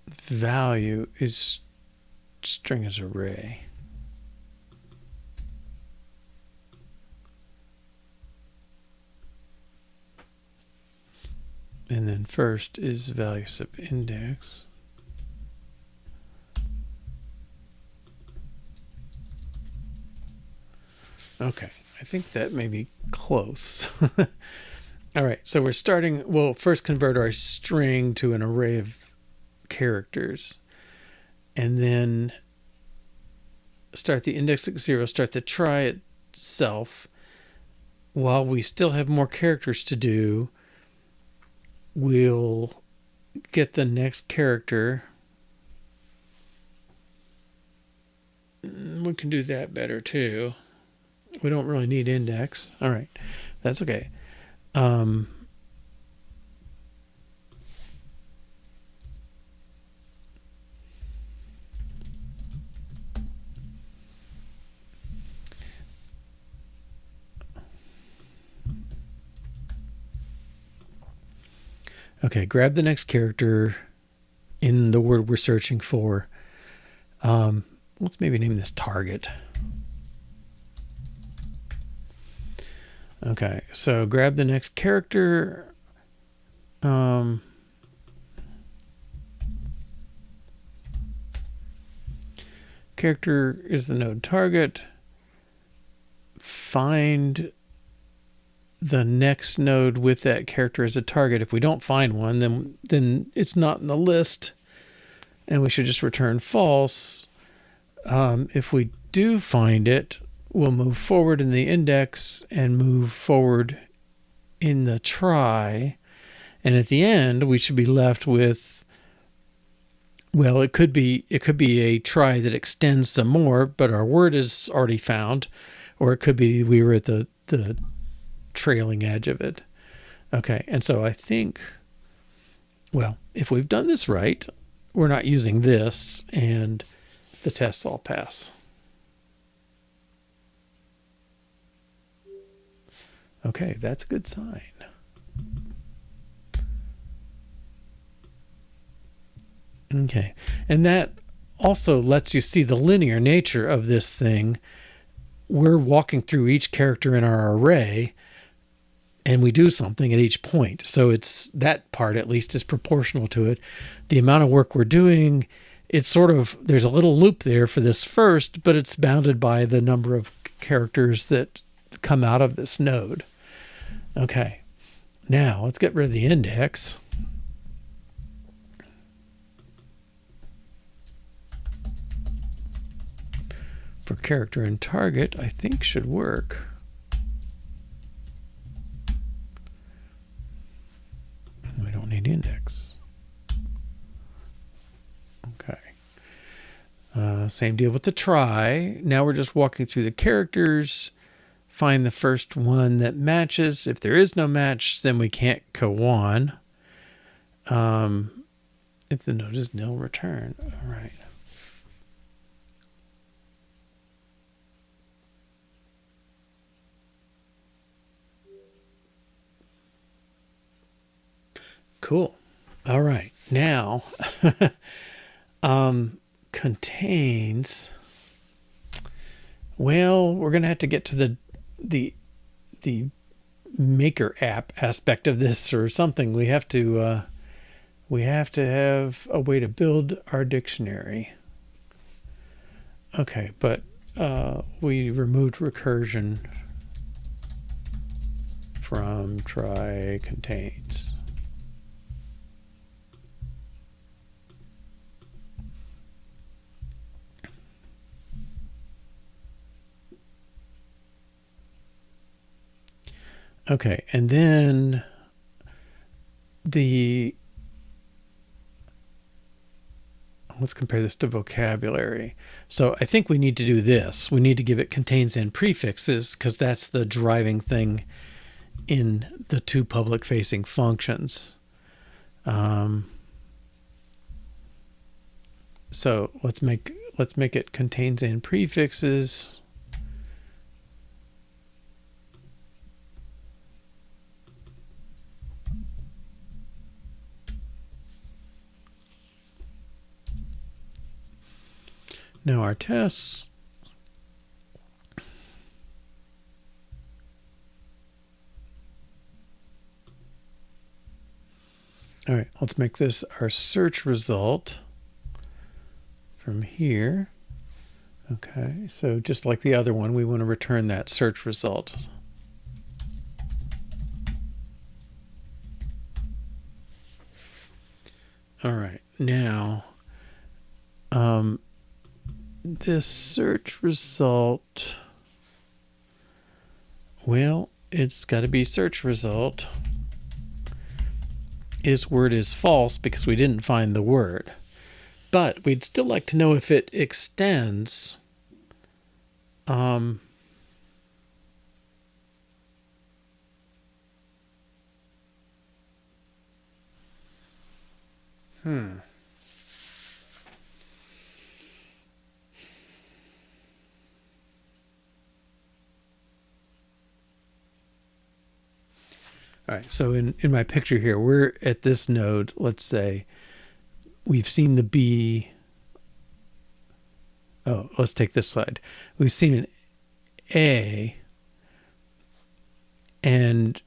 value is string as array. And then first is value sub index. Okay, I think that may be close. All right, so we're starting, we'll first convert our string to an array of characters, and then start the index at 0, start the try itself. While we still have more characters to do, we'll get the next character. We can do that better too. We don't really need index. All right, that's okay. Okay, grab the next character in the word we're searching for. Let's maybe name this target. Okay, so grab the next character. Character is the node target. Find the next node with that character as a target. If we don't find one, then it's not in the list, and we should just return false. If we do find it, we'll move forward in the index and move forward in the try, and at the end we should be left with, well, it could be a try that extends some more, but our word is already found, or it could be we were at the trailing edge of it. Okay, and so I think, well, if we've done this right, we're not using this, and the tests all pass. Okay, that's a good sign. Okay, and that also lets you see the linear nature of this thing. We're walking through each character in our array, and we do something at each point. So it's, that part at least is proportional to it. The amount of work we're doing, it's sort of, there's a little loop there for this first, but it's bounded by the number of characters that come out of this node. Okay, now let's get rid of the index. For character and target, I think should work. We Same deal with the try. Now we're just walking through the characters, find the first one that matches. If there is no match, then we can't go on. If the node is nil, return. All right. Cool. All right. Now, contains. Well, we're going to have to get to the maker app aspect of this or something. We have to have a way to build our dictionary. Okay, but we removed recursion from try contains. Okay, and then let's compare this to vocabulary. So I think we need to do this. We need to give it contains and prefixes because that's the driving thing in the two public facing functions. So let's make it contains and prefixes. Now our tests. All right, let's make this our search result from here. Okay, so just like the other one, we want to return that search result. All right, now this search result, well, it's got to be search result is word is false because we didn't find the word. But we'd still like to know if it extends All right, so in my picture here, we're at this node. Let's say we've seen the B. Oh, let's take this slide. We've seen an A, and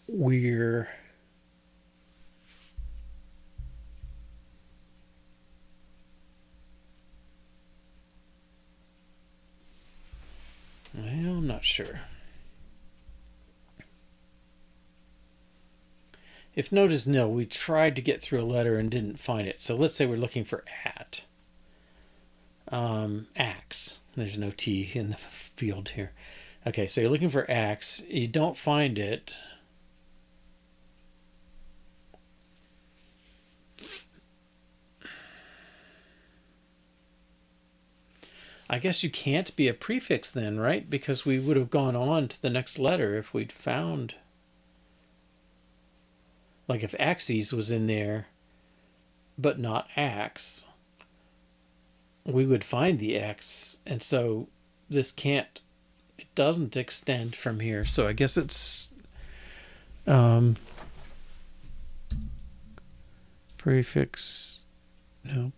we're well, I'm not sure. If node is nil, we tried to get through a letter and didn't find it. So let's say we're looking for at. Axe. There's no T in the field here. Okay, so you're looking for axe. You don't find it. I guess you can't be a prefix then, right? Because we would have gone on to the next letter if we'd found... Like if axes was in there, but not axe, we would find the X. And so this can't, it doesn't extend from here. So I guess it's prefix, nope.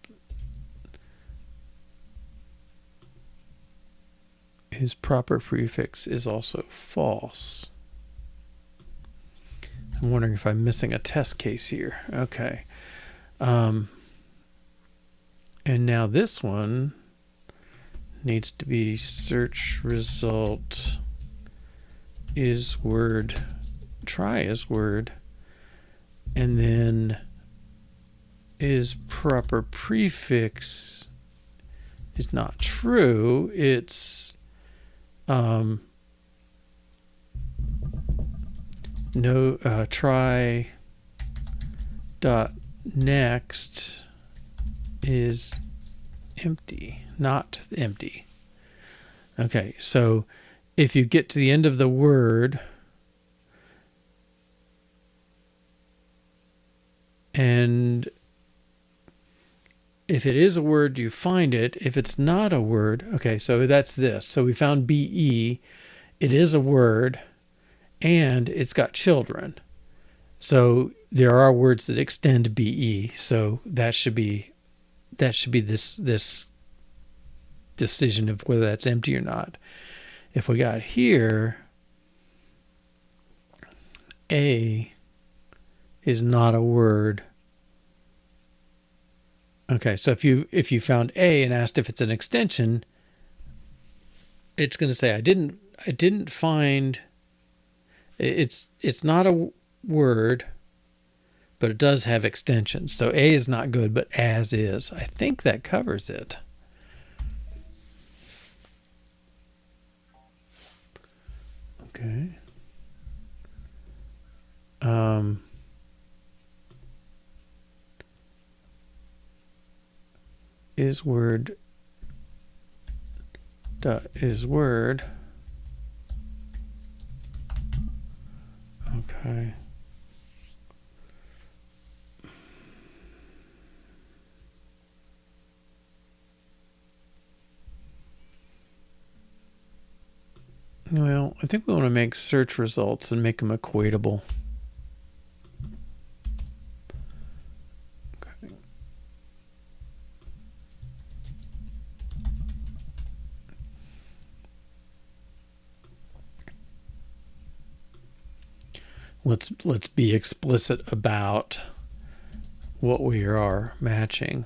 His proper prefix is also false. I'm wondering if I'm missing a test case here. Okay. And now this one needs to be search result is word, try is word, and then is proper prefix is not true. It's no try dot next is empty, not empty. Okay, so if you get to the end of the word and if it is a word, you find it. If it's not a word, okay, so that's this. So we found BE. It is a word, and it's got children. So there are words that extend BE. So that should be this decision of whether that's empty or not. If we got here, A is not a word. Okay, so if you found A and asked if it's an extension, it's going to say I didn't find it's not a word, but it does have extensions. So A is not good, but as is. I think that covers it. Okay. Is word okay. Well, I think we want to make search results and make them equatable. Okay. Let's be explicit about what we are matching.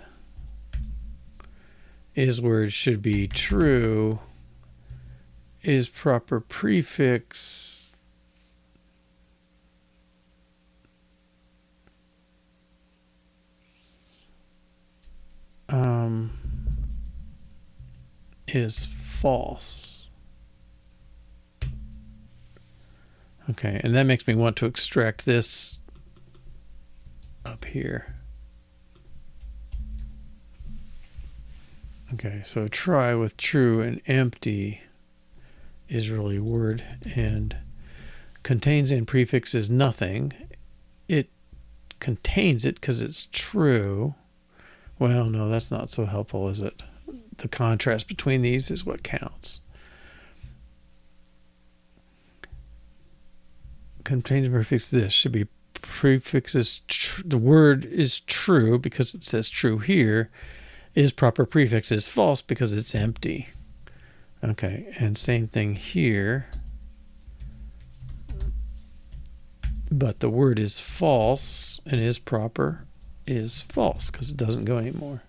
Is word should be true. Is proper prefix is false. Okay, and that makes me want to extract this up here. Okay, so try with true and empty is really word, and contains in prefix is nothing. It contains it because it's true. Well, no, that's not so helpful, is it? The contrast between these is what counts. Contains in prefix this should be prefixes. The word is true because it says true here. Is proper prefix is false because it's empty. Okay, and same thing here. But the word is false and is proper is false because it doesn't go anymore.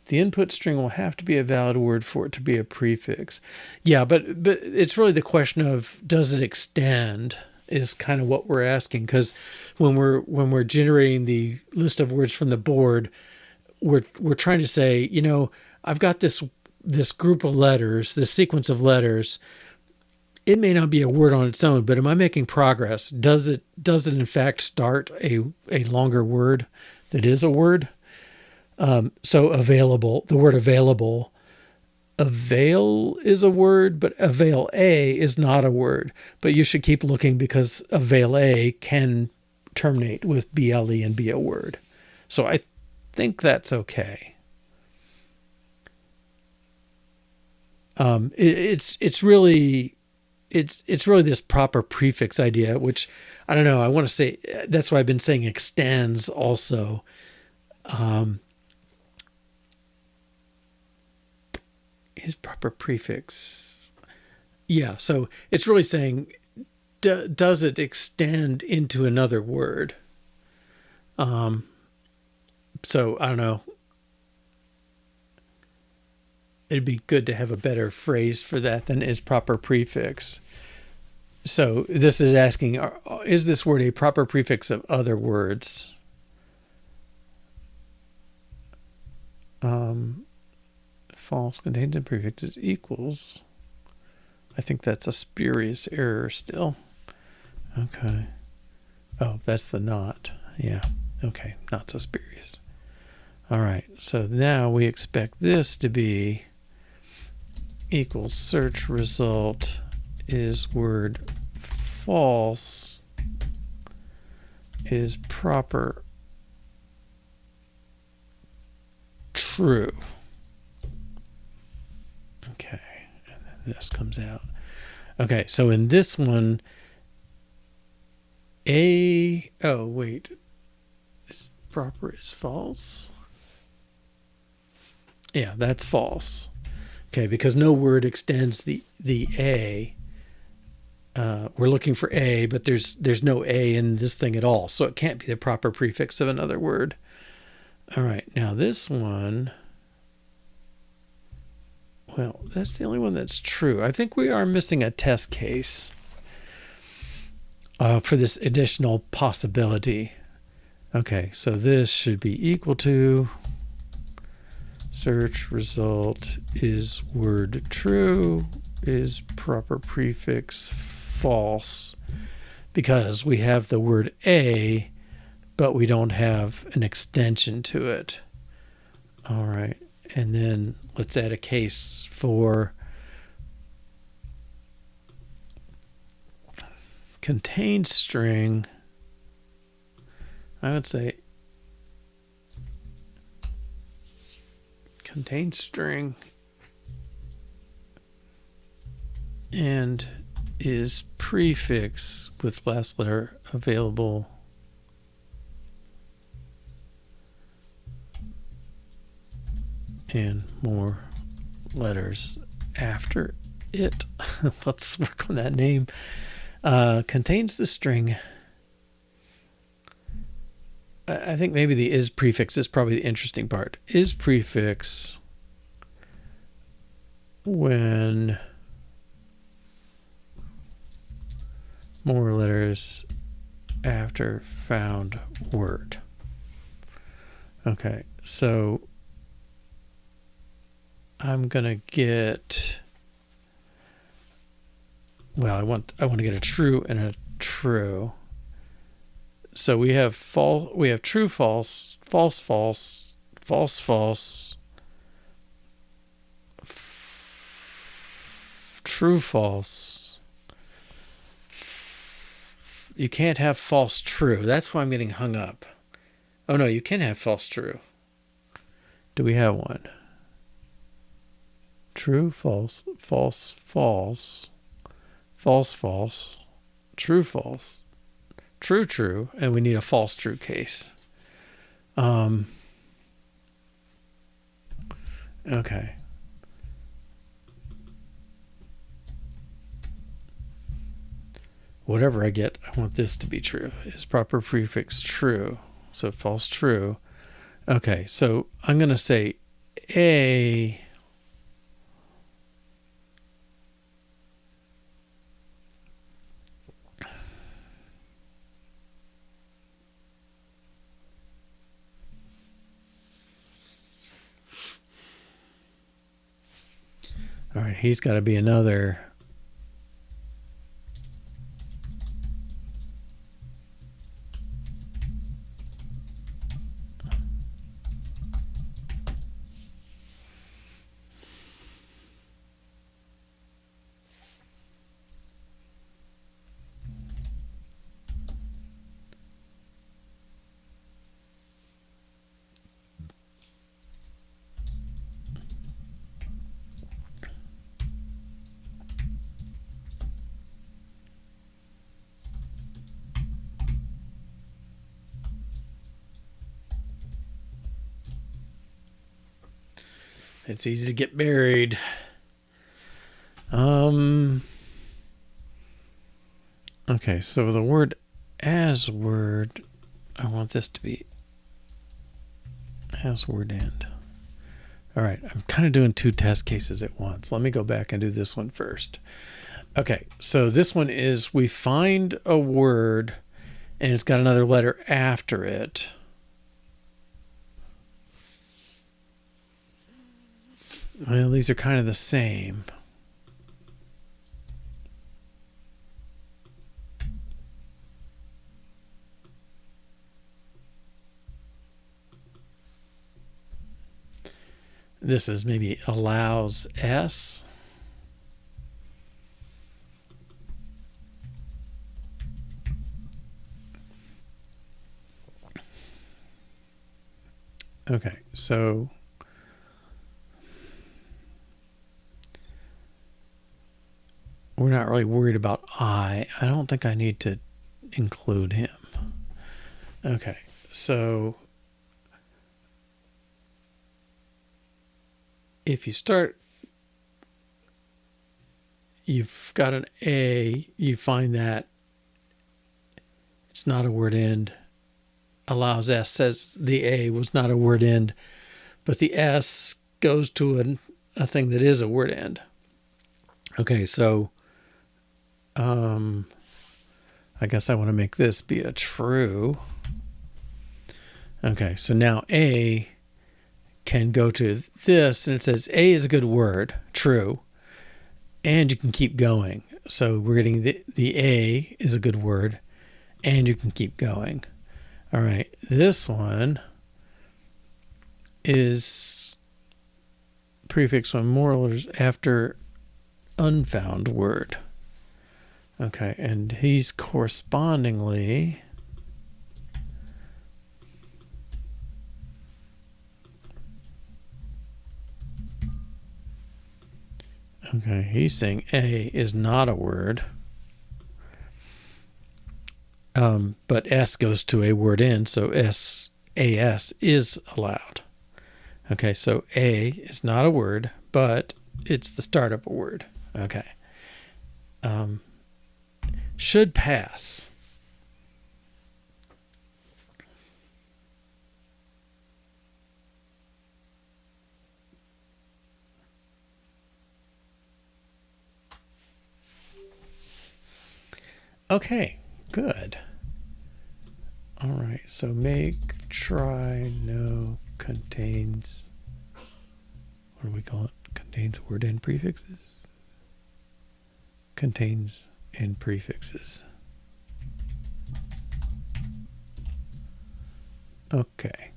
The input string will have to be a valid word for it to be a prefix. Yeah, but it's really the question of does it extend is kind of what we're asking, because when we're generating the list of words from the board, we're trying to say, you know, I've got this group of letters, this sequence of letters. It may not be a word on its own, but am I making progress? Does it in fact start a longer word that is a word? So available, the word available, avail is a word, but avail A is not a word. But you should keep looking because avail A can terminate with BLE and be a word. So I think that's okay. It's really this proper prefix idea, which I don't know. I want to say that's why I've been saying extends also. Is proper prefix. Yeah. So it's really saying, does it extend into another word? So I don't know. It'd be good to have a better phrase for that than is proper prefix. So this is asking, is this word a proper prefix of other words? False contains in prefixes equals. I think that's a spurious error still. Okay. Oh, that's the not. Yeah. Okay. Not so spurious. All right. So now we expect this to be equals search result is word false is proper true. Okay. And then this comes out. Okay. So in this one, oh, wait. Proper is false. Yeah, that's false. Okay, because no word extends the a. We're looking for a, but there's no a in this thing at all, so it can't be the proper prefix of another word. All right, now this one, well, that's the only one that's true. I think we are missing a test case for this additional possibility. Okay, so this should be equal to search result is word true is proper prefix false, because we have the word a, but we don't have an extension to it. All right, and then let's add a case for contained string. I would say contained string and is prefix with last letter available and more letters after it. Let's work on that name. Contains the string. I think maybe the is prefix is probably the interesting part. Is prefix when more letters after found word. Okay, so I'm gonna get, well, I want to get a true and a true. So we have true, false, false, false, false, false, true, false. You can't have false, true. That's why I'm getting hung up. Oh no, you can have false, true. Do we have one? True, false, false, false, false, false, true, false. True, true, and we need a false true case. Okay. Whatever I get, I want this to be true. Is proper prefix true. So false true. Okay, so I'm going to say a all right, he's got to be another. It's easy to get buried. Okay, so the word as word, I want this to be as word end. All right, I'm kind of doing two test cases at once. Let me go back and do this one first. Okay, so this one is we find a word and it's got another letter after it. Well, these are kind of the same. this is maybe allows S. Okay, so we're not really worried about I. I don't think I need to include him. Okay, so if you start, you've got an A, you find that it's not a word end. Allows S says the A was not a word end, but the S goes to a thing that is a word end. Okay, so I guess I want to make this be a true. Okay, so now A can go to this, and it says A is a good word, true, and you can keep going. So we're getting the A is a good word, and you can keep going. All right, this one is prefix when more letters after unfound word. Okay, and he's correspondingly okay, he's saying A is not a word. But S goes to a word end, so AS is allowed. Okay, so A is not a word, but it's the start of a word. Okay. Should pass. Okay, good. All right, so make, try, no, contains, what do we call it? Contains word and prefixes? Contains and prefixes. Okay.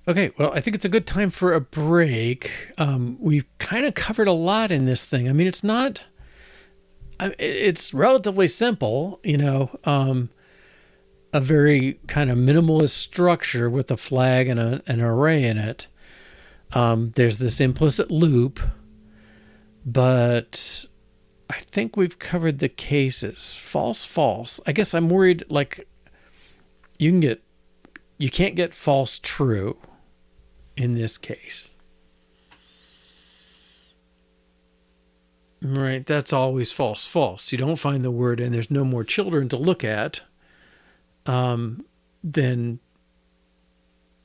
Okay, well, I think it's a good time for a break. We've kind of covered a lot in this thing. I mean, it's relatively simple, a very kind of minimalist structure with a flag and an array in it. There's this implicit loop, but I think we've covered the cases. False, false. I guess I'm worried, like, you can't get false, true in this case. Right, that's always false, false. You don't find the word and there's no more children to look at, then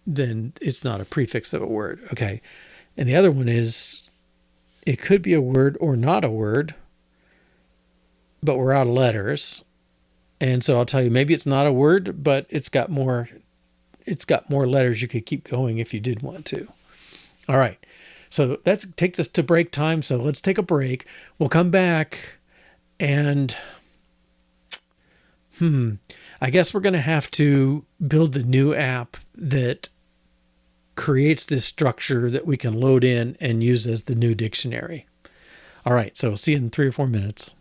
it's not a prefix of a word. Okay. And the other one is, it could be a word or not a word, but we're out of letters. And so I'll tell you, maybe it's not a word, but it's got more letters. You could keep going if you did want to. All right. So that takes us to break time. So let's take a break. We'll come back and I guess we're going to have to build the new app that creates this structure that we can load in and use as the new dictionary. All right. So we'll see you in 3 or 4 minutes.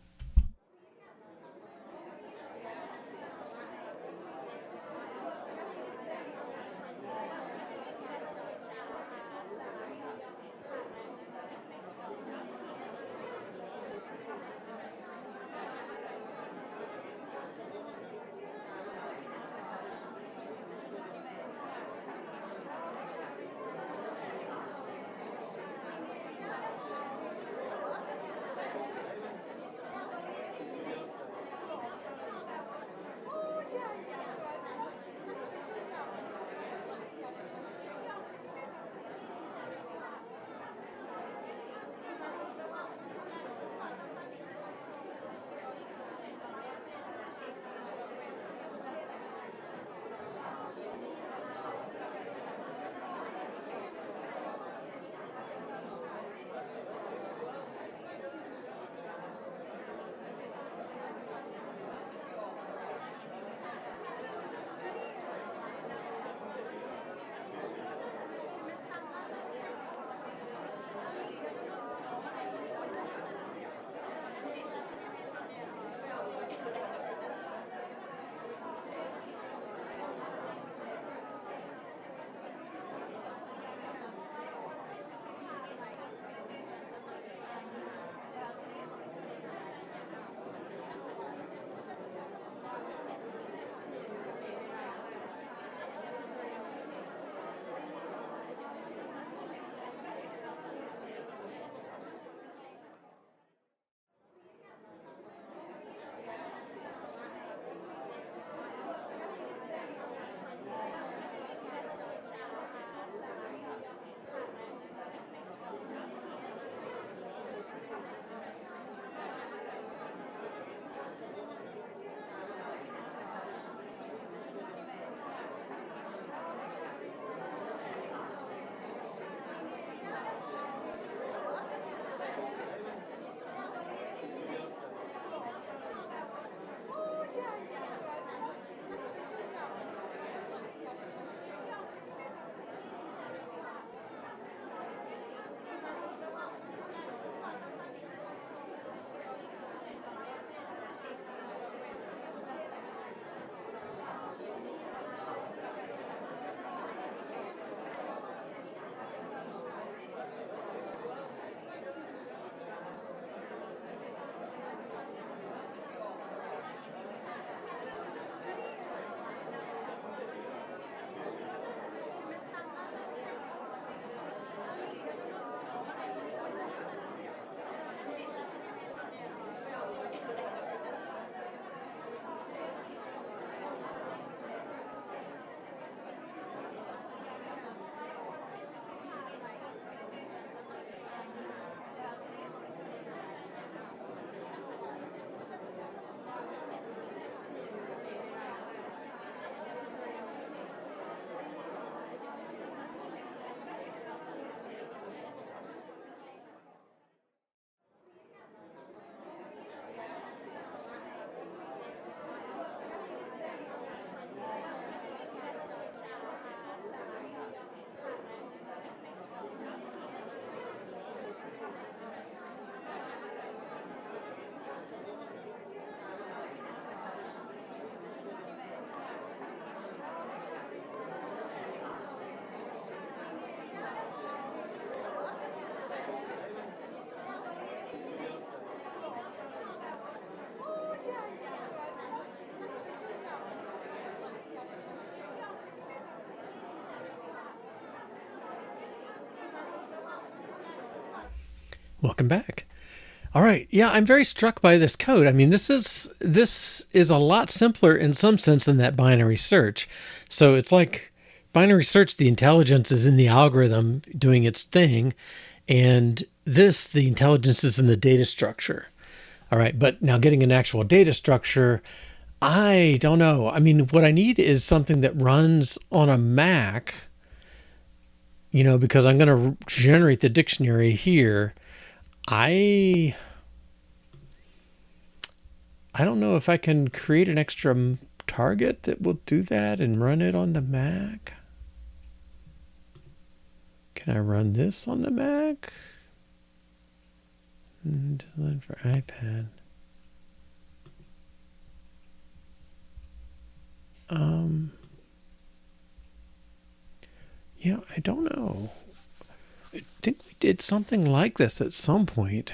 Welcome back. All right. Yeah, I'm very struck by this code. I mean, this is a lot simpler in some sense than that binary search. So it's like binary search, the intelligence is in the algorithm doing its thing, and the intelligence is in the data structure. All right, but now getting an actual data structure, I don't know. I mean, what I need is something that runs on a Mac, because I'm going to generate the dictionary here. I don't know if I can create an extra target that will do that and run it on the Mac. Can I run this on the Mac? Design for iPad. Yeah, I don't know. I think we did something like this at some point.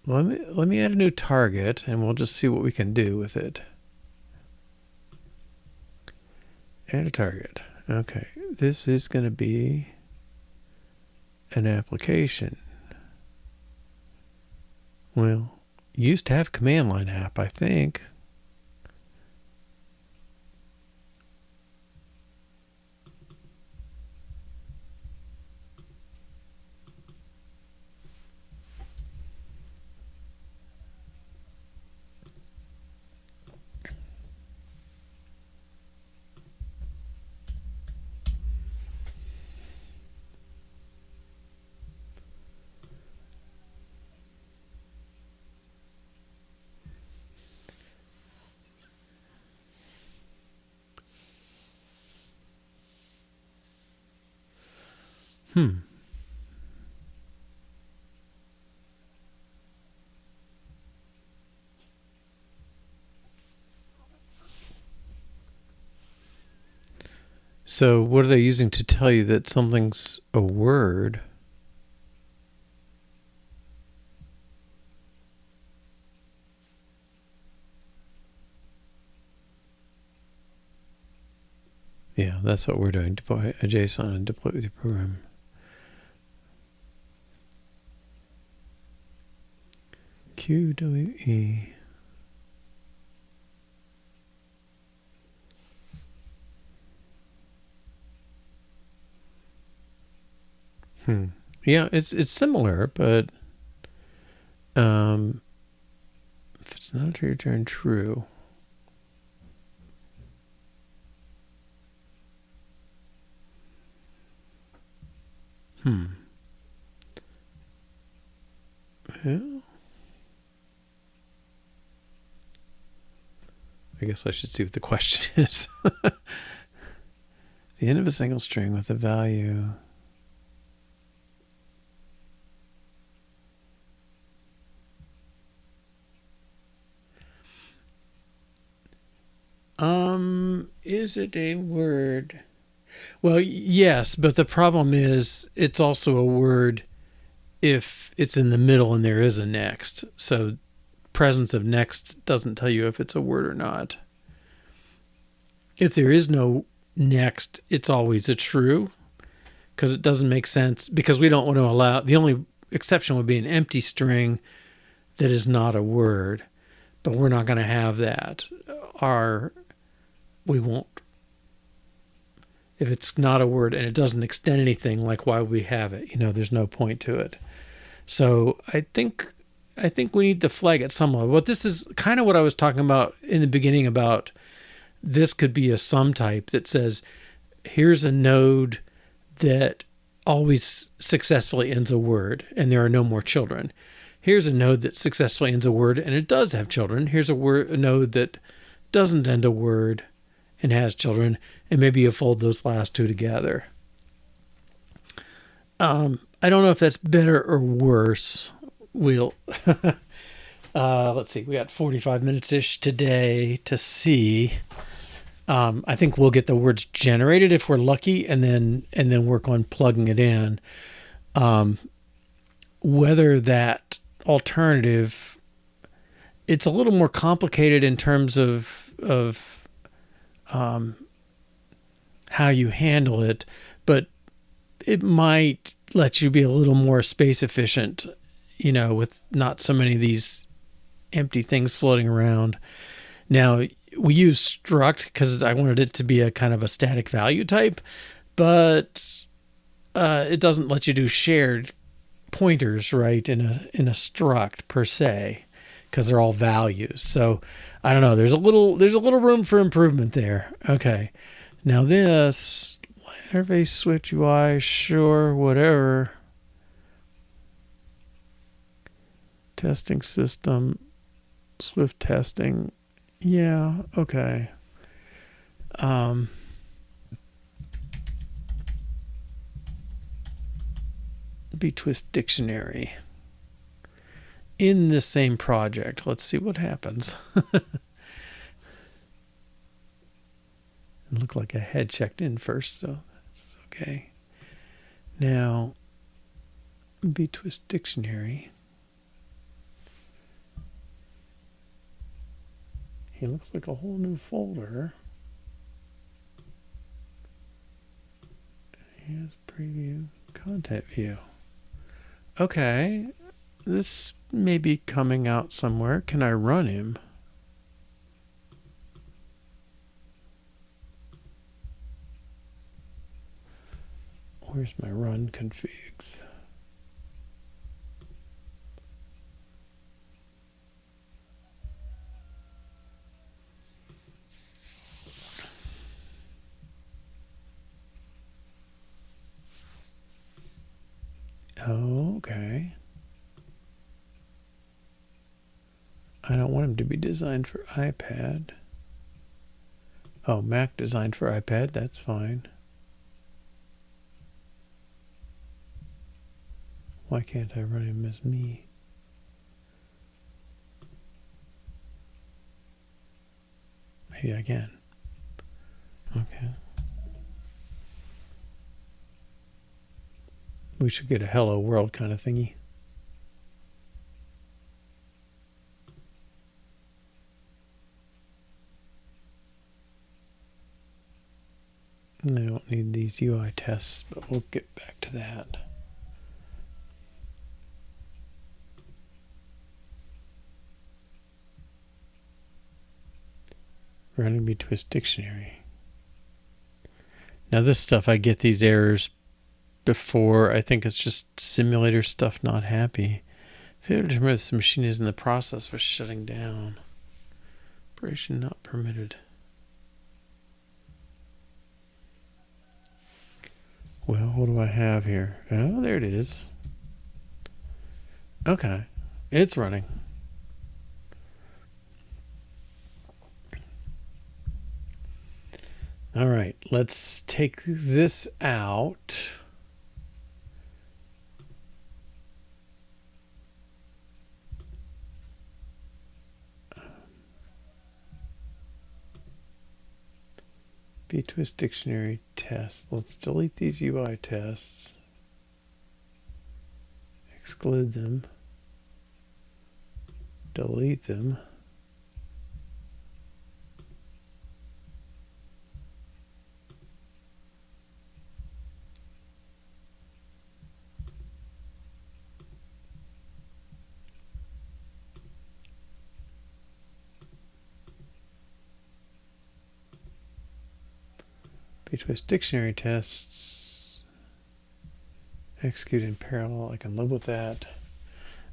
Let me add a new target, and we'll just see what we can do with it. Add a target. Okay, this is going to be an application. Well, used to have command line app, I think. So what are they using to tell you that something's a word? Yeah, that's what we're doing. Deploy a JSON and deploy it with your program. QWE. Yeah, it's similar, but if it's not to return true. Well, I guess I should see what the question is. The end of a single string with a value. Is it a word? Well, yes, but the problem is it's also a word if it's in the middle and there is a next. So presence of next doesn't tell you if it's a word or not. If there is no next, it's always a true, because it doesn't make sense, because we don't want to allow, the only exception would be an empty string that is not a word, but we're not going to have that. We won't. If it's not a word and it doesn't extend anything, like why would we have it? There's no point to it. So I think we need to flag at some level. But this is kind of what I was talking about in the beginning about this could be a sum type that says, here's a node that always successfully ends a word and there are no more children. Here's a node that successfully ends a word and it does have children. Here's a node that doesn't end a word and has children, and maybe you fold those last two together. I don't know if that's better or worse. We'll let's see. We got 45 minutes-ish today to see. I think we'll get the words generated if we're lucky, and then work on plugging it in. Whether that alternative, it's a little more complicated in terms of how you handle it, but it might let you be a little more space efficient, with not so many of these empty things floating around. Now, we use struct because I wanted it to be a kind of a static value type, but it doesn't let you do shared pointers, right, in a struct per se, because they're all values. So I don't know. There's a little room for improvement there. Okay, now this interface switch UI, sure, whatever. Testing system, Swift testing, yeah, okay. Betwist dictionary in the same project. Let's see what happens. It looked like I had checked in first, so that's okay. Now, Betwist dictionary. He looks like a whole new folder. Here's preview, content view. Okay, this may be coming out somewhere. Can I run him? Where's my run configs? Oh, okay. I don't want him to be designed for iPad. Oh, Mac designed for iPad, that's fine. Why can't I run him as me? Maybe I can. Okay. We should get a hello world kind of thingy. I don't need these UI tests, but we'll get back to that. Running Betwist dictionary. Now this stuff, I get these errors before. I think it's just simulator stuff not happy. Failure to determine if the machine is in the process for shutting down. Operation not permitted. Well, what do I have here? Oh, there it is. Okay, it's running. All right, let's take this out. Betwist dictionary test. Let's delete these UI tests. Exclude them. Delete them. Betwist dictionary tests. Execute in parallel. I can live with that.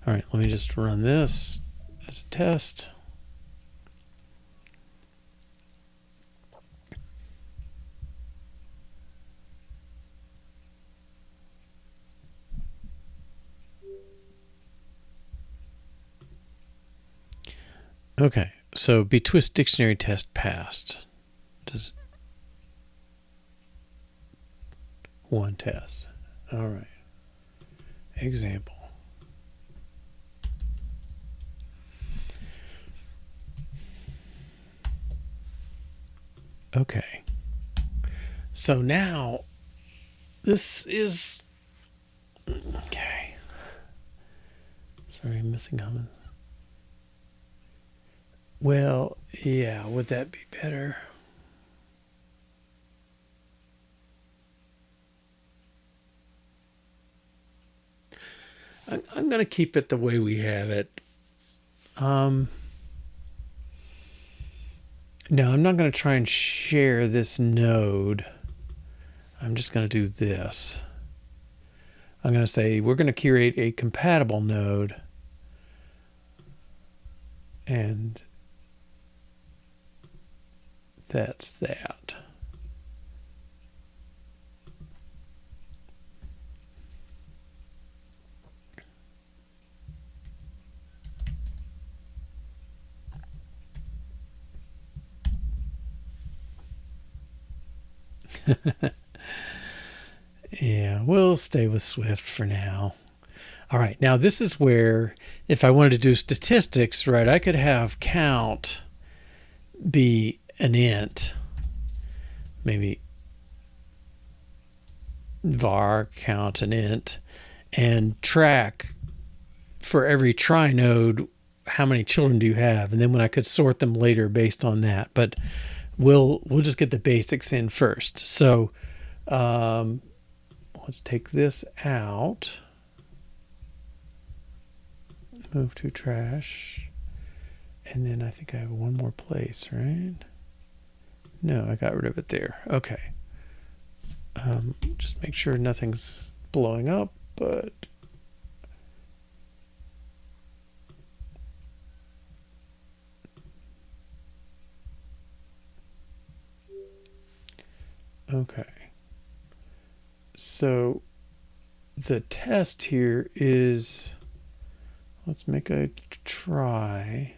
All right, let me just run this as a test. Okay, so Betwist dictionary test passed. Does one test. All right. Example. Okay. So now this is okay. Sorry, I'm missing comments. Well, yeah, would that be better? I'm going to keep it the way we have it. No, I'm not going to try and share this node. I'm just going to do this. I'm going to say we're going to create a compatible node. And that's that. Yeah, we'll stay with Swift for now. All right, now this is where if I wanted to do statistics, right, I could have count be an int, maybe var count an int, and track for every try node how many children do you have, and then when I could sort them later based on that. But we'll just get the basics in first. So let's take this out. Move to trash. And then I think I have one more place, right? No, I got rid of it there. Okay. Just make sure nothing's blowing up, but okay. So the test here is, let's make a try.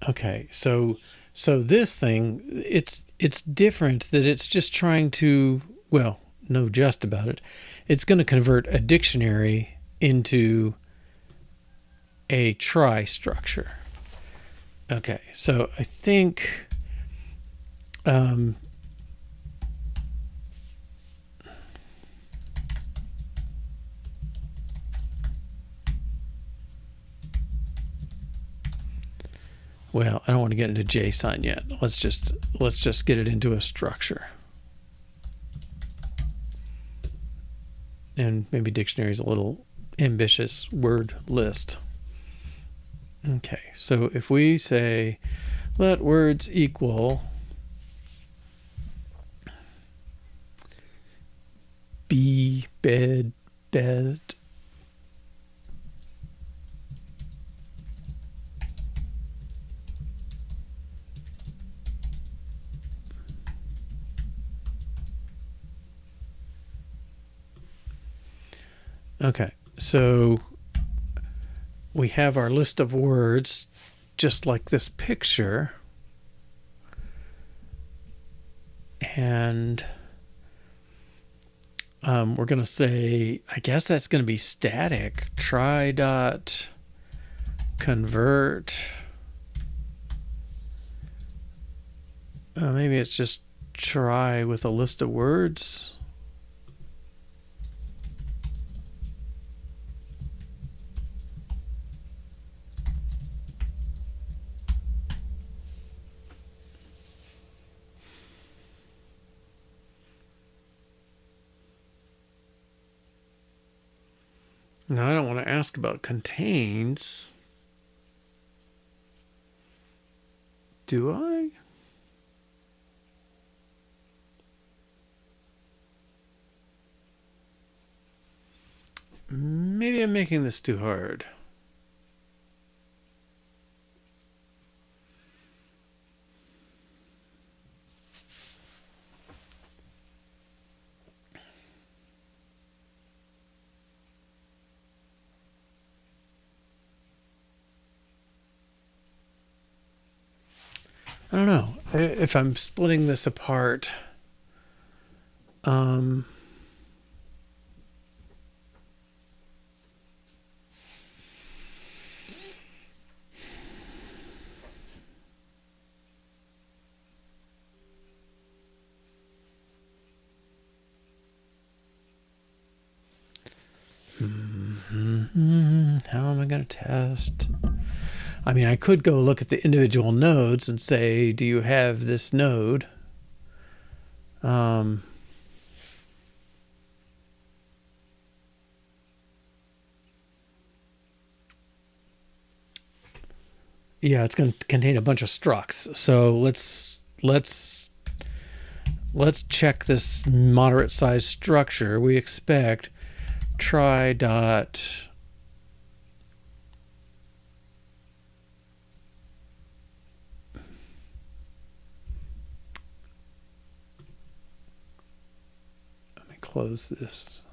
Okay, so this thing, it's different that it's just trying to, well, no just about it. It's going to convert a dictionary into a try structure. Okay, so I think well, I don't want to get into JSON yet. Let's just get it into a structure. And maybe dictionary is a little ambitious word list. Okay, so if we say let words equal be, bed, bed, okay, so we have our list of words just like this picture. And we're going to say, I guess that's going to be static. Try dot convert. Maybe it's just try with a list of words. Now, I don't want to ask about contains. Do I? Maybe I'm making this too hard. I don't know if I'm splitting this apart. How am I going to test? I mean, I could go look at the individual nodes and say, do you have this node? Yeah, it's going to contain a bunch of structs. So let's check this moderate size structure. We expect try dot let me close this.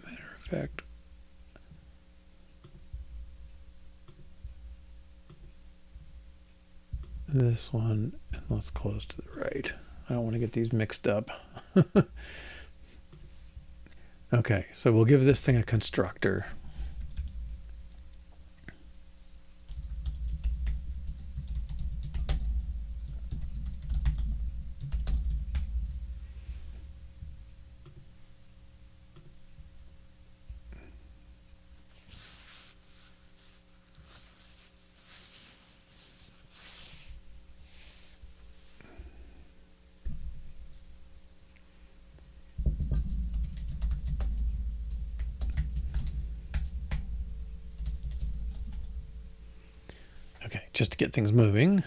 Matter of fact, this one, and let's close to the right. I don't want to get these mixed up. Okay, so we'll give this thing a constructor. Okay, just to get things moving.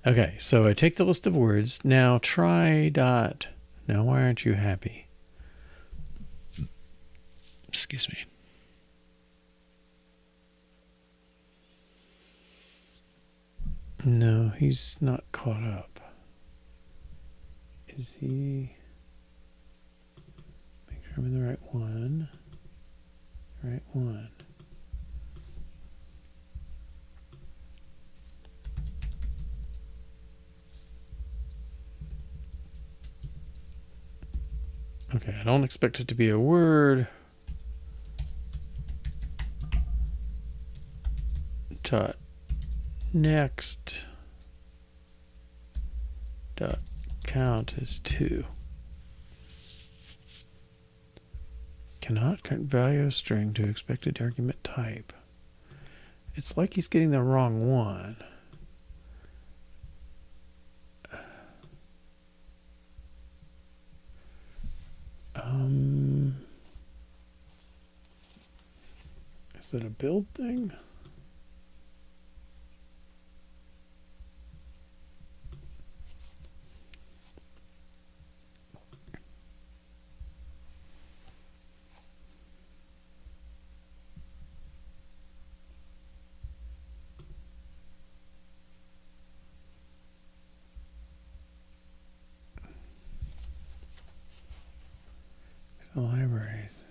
Okay, so I take the list of words. Now try dot. Now, why aren't you happy? Excuse me. No, he's not caught up. Is he? Make sure I'm in the right one. Right one. Okay, I don't expect it to be a word. Dot next dot count is 2. Cannot convert value of string to expected argument type. It's like he's getting the wrong one. Is it a build thing? The libraries.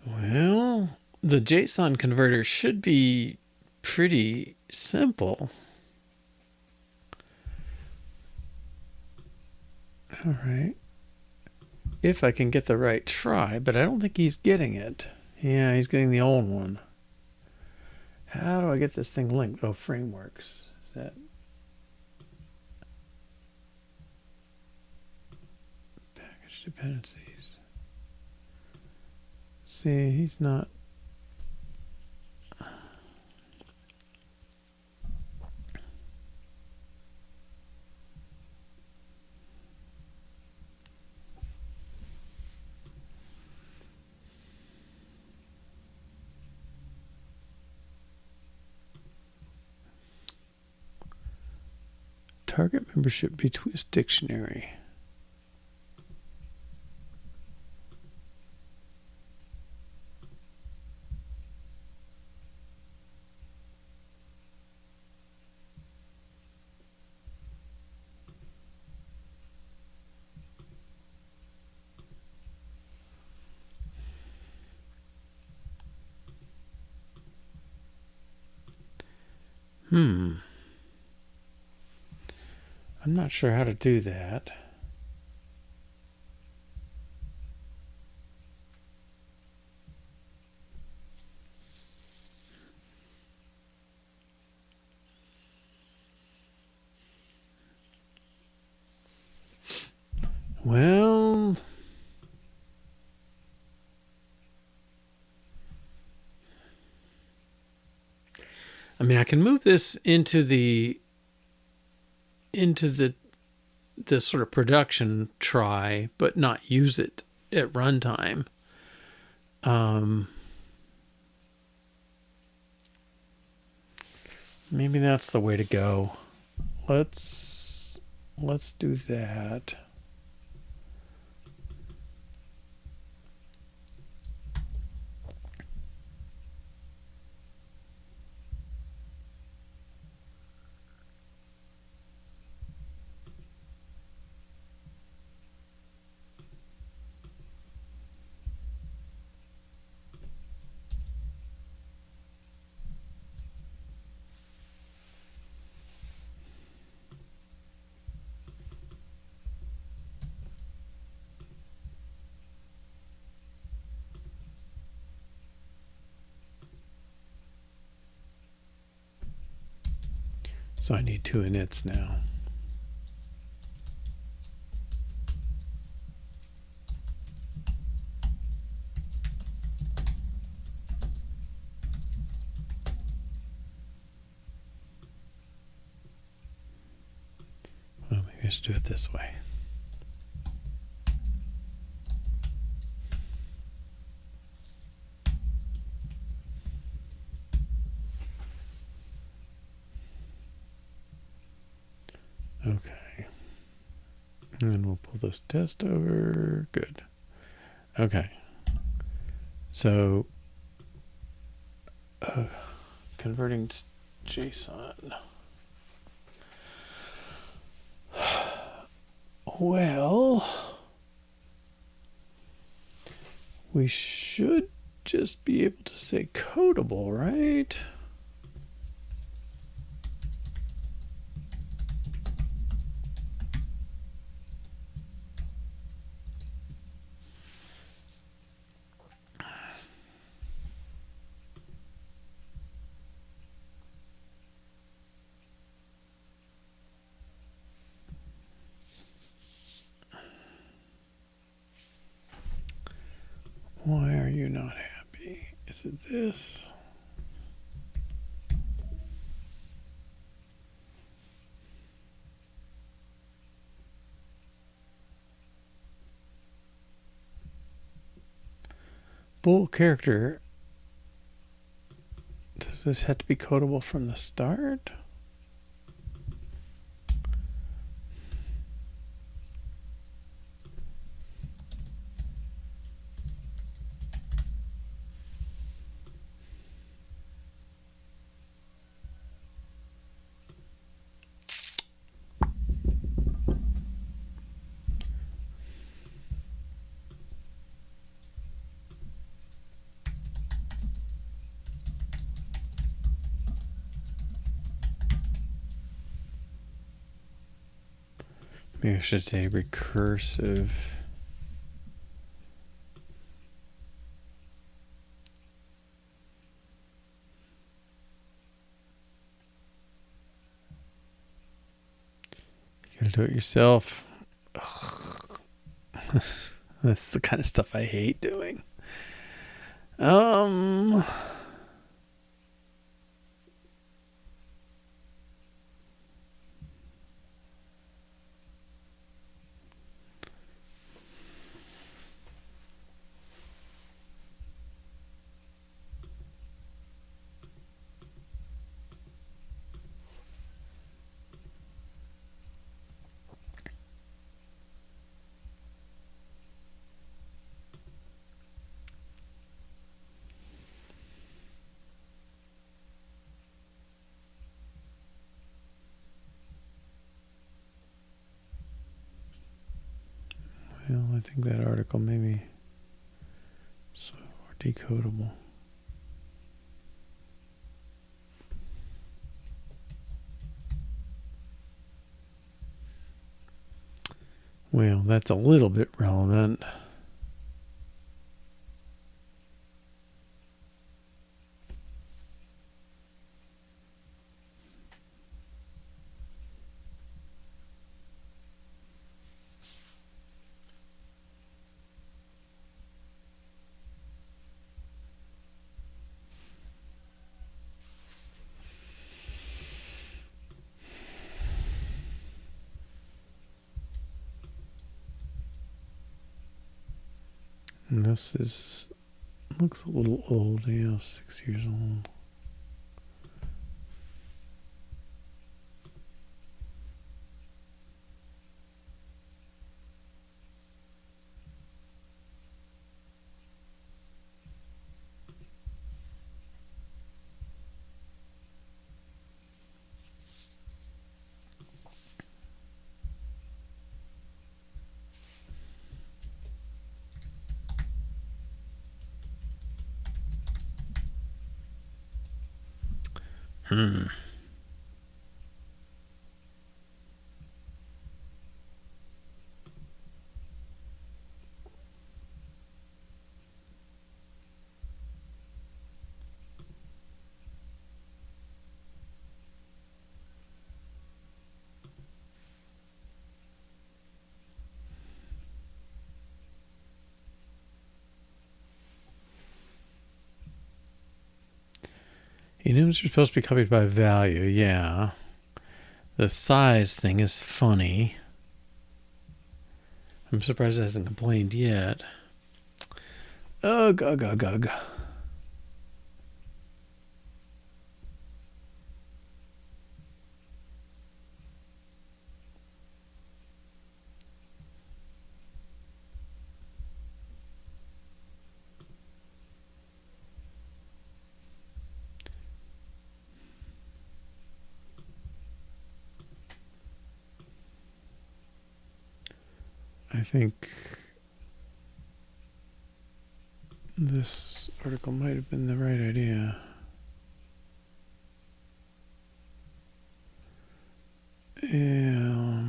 Well, the JSON converter should be pretty simple. All right. If I can get the right try, but I don't think he's getting it. Yeah, he's getting the old one. How do I get this thing linked? Oh, frameworks. Is that package dependencies? See, he's not. Target membership Betwist dictionary. I'm not sure how to do that. Well, I mean, I can move this into the sort of production try, but not use it at runtime. Maybe that's the way to go. Let's do that. So I need two inits now. Well, maybe I should do it this way. Okay. And then we'll pull this test over. Good. Okay. So converting to JSON. Well, we should just be able to say codable, right? Why are you not happy? Is it this? Bool character. Does this have to be codable from the start? Maybe I should say recursive. You gotta do it yourself. That's the kind of stuff I hate doing. Well, I think that article maybe so decodable. Well, that's a little bit relevant. And this looks a little old. Yeah, 6 years old. Enums are supposed to be copied by value, yeah. The size thing is funny. I'm surprised it hasn't complained yet. Ugh, ugh, ugh, ugh. I think this article might have been the right idea. Yeah.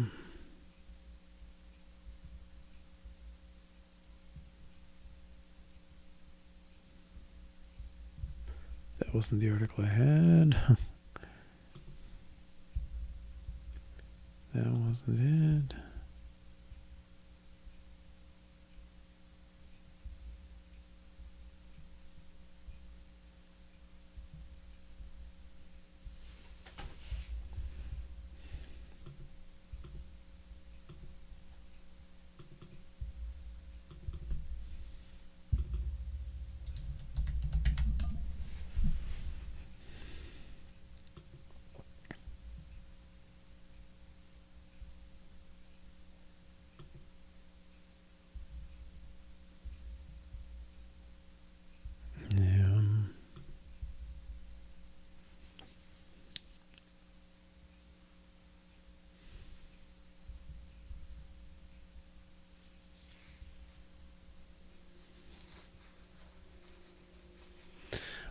That wasn't the article I had. That wasn't it.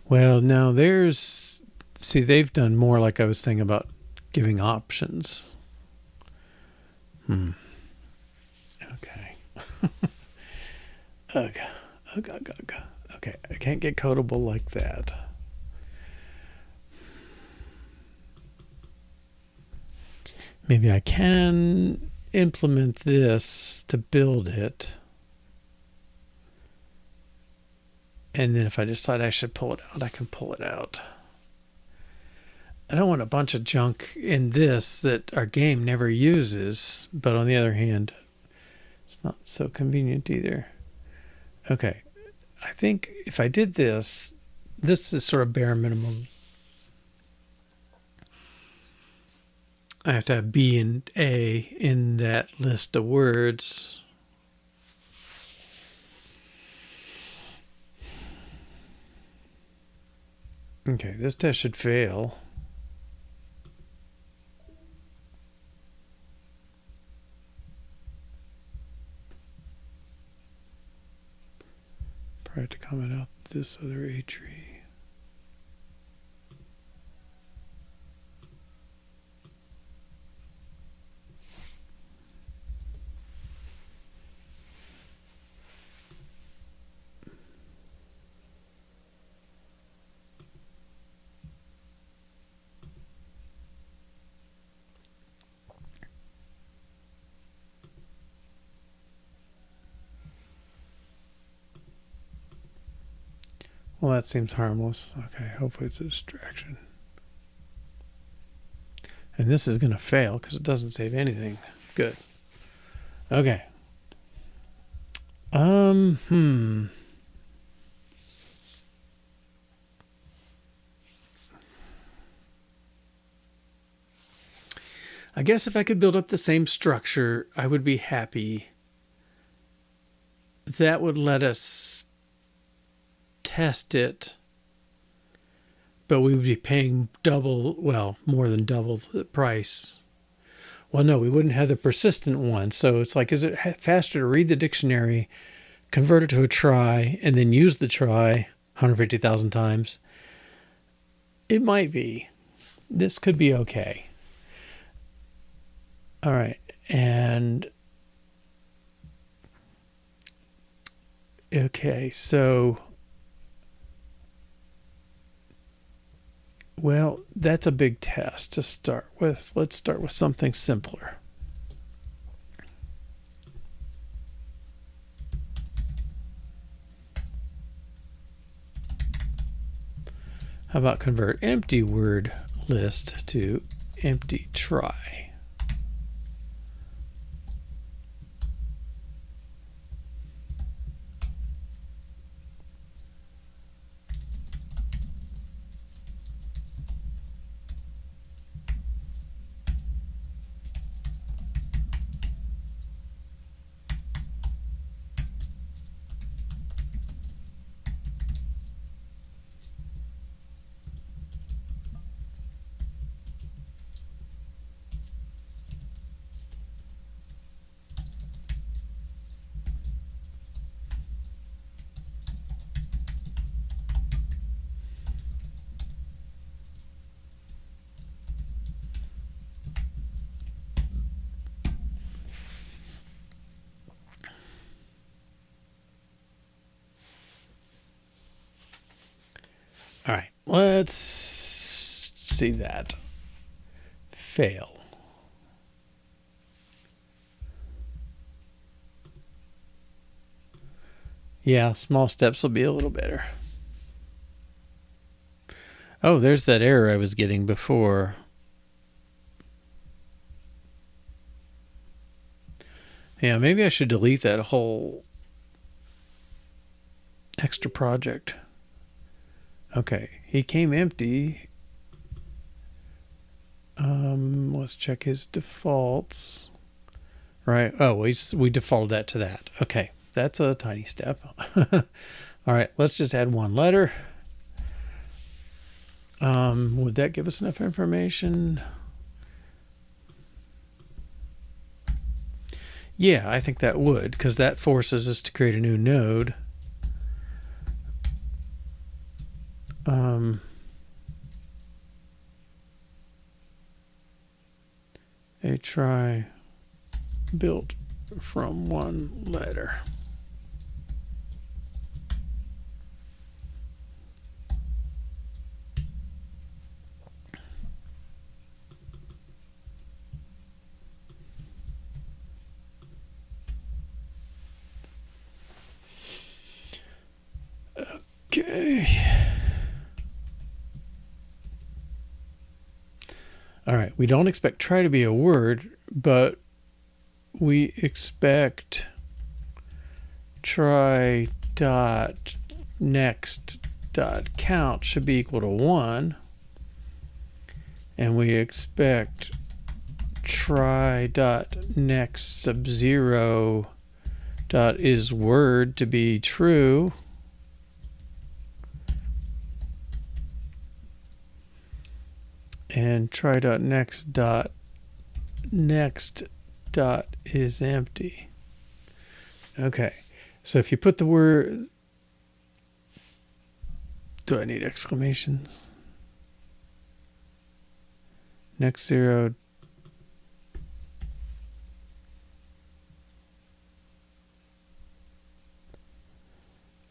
Well, now see, they've done more like I was saying about giving options. Okay. Ugh. Ugh, ugh, ugh. Okay, I can't get codable like that. Maybe I can implement this to build it. And then if I decide I should pull it out, I can pull it out. I don't want a bunch of junk in this that our game never uses, but on the other hand, it's not so convenient either. Okay, I think if I did this is sort of bare minimum. I have to have B and A in that list of words. Okay, this test should fail. Probably have to comment out this other A tree. Well, that seems harmless. Okay, hopefully it's a distraction. And this is going to fail because it doesn't save anything. Good. Okay. I guess if I could build up the same structure, I would be happy. That would let us test it, but we would be paying double, well, more than double the price. Well, no, we wouldn't have the persistent one. So it's like, is it faster to read the dictionary, convert it to a trie, and then use the trie 150,000 times? It might be. This could be okay. All right. And okay, so, well, that's a big test to start with. Let's start with something simpler. How about convert empty word list to empty trie? All right, let's see that. Fail. Yeah, small steps will be a little better. Oh, there's that error I was getting before. Yeah, maybe I should delete that whole extra project. Okay, he came empty. Let's check his defaults. Right. Oh, we defaulted that to that. Okay, that's a tiny step. All right, let's just add one letter. Would that give us enough information? Yeah, I think that would, because that forces us to create a new node. A trie built from one letter. Okay. All right, we don't expect try to be a word, but we expect try dot next dot count should be equal to 1. And we expect try dot next sub 0 dot is word to be true. And try dot next dot is empty. Okay, so if you put the word, do I need exclamations? Next 0.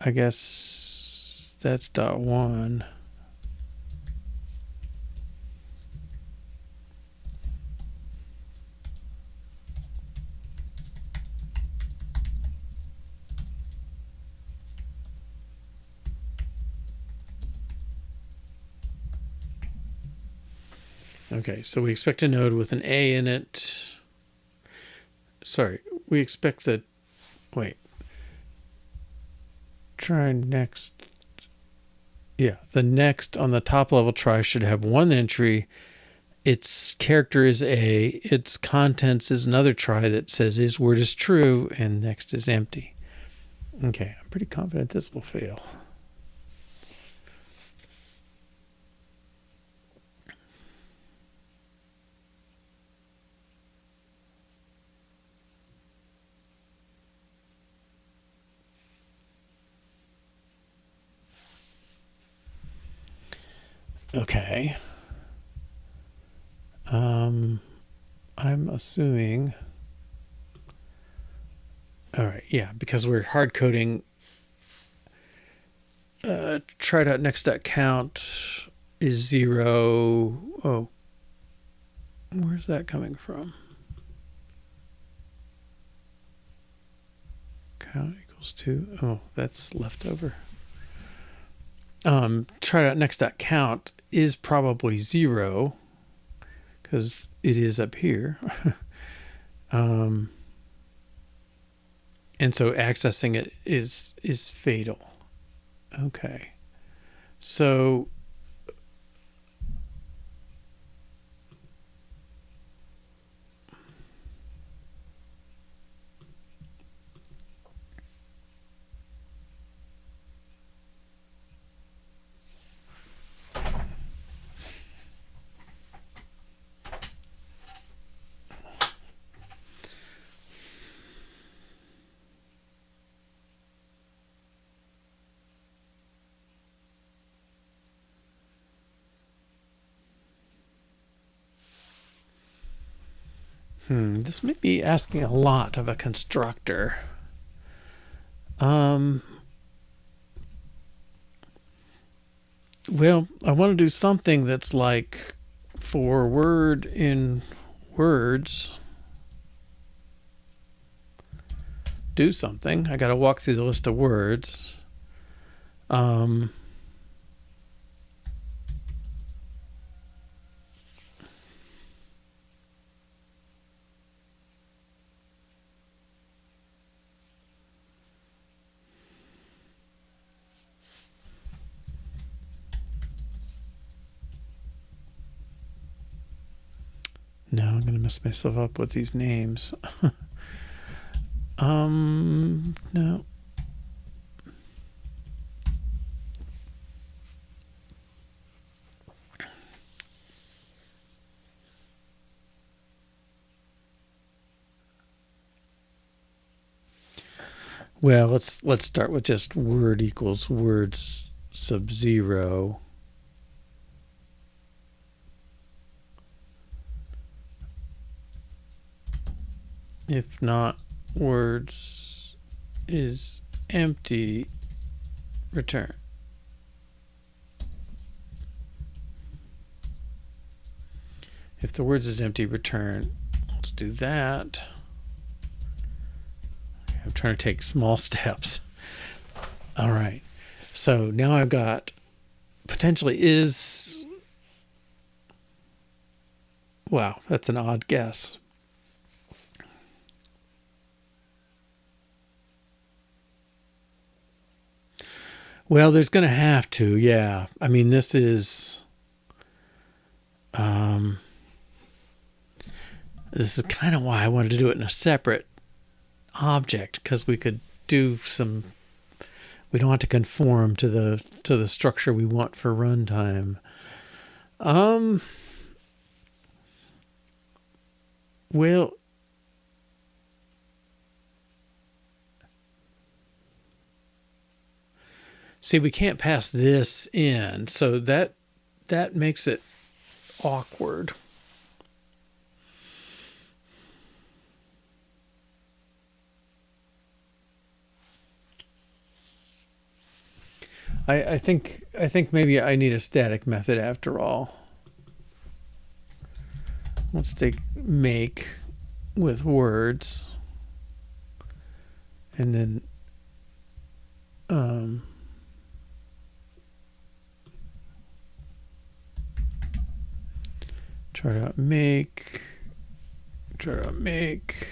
I guess that's dot 1. Okay, so we expect a node with an A in it. Sorry, we expect the, wait. Try next. Yeah, the next on the top level try should have one entry. Its character is A. Its contents is another try that says is word is true, and next is empty. Okay, I'm pretty confident this will fail. Okay. I'm assuming. All right, yeah, because we're hard coding. Try.next.count is 0. Oh, where's that coming from? Count equals 2. Oh, that's left over. Try.next.count is probably 0 because it is up here. And so accessing it is fatal. Okay. So this may be asking a lot of a constructor. Well, I want to do something that's like for word in words. Do something. I got to walk through the list of words. No, I'm going to mess myself up with these names. No. Well, let's start with just word equals words sub 0. If not, words is empty, return. If the words is empty, return. Let's do that. I'm trying to take small steps. All right. So now I've got potentially is. Wow, that's an odd guess. Well, there's going to have to, yeah. I mean, this is kind of why I wanted to do it in a separate object, because we could do some. We don't have to conform to the structure we want for runtime. Well. See, we can't pass this in, so that makes it awkward. I think maybe I need a static method after all. Let's take make with words, and then Try.make. Try.make.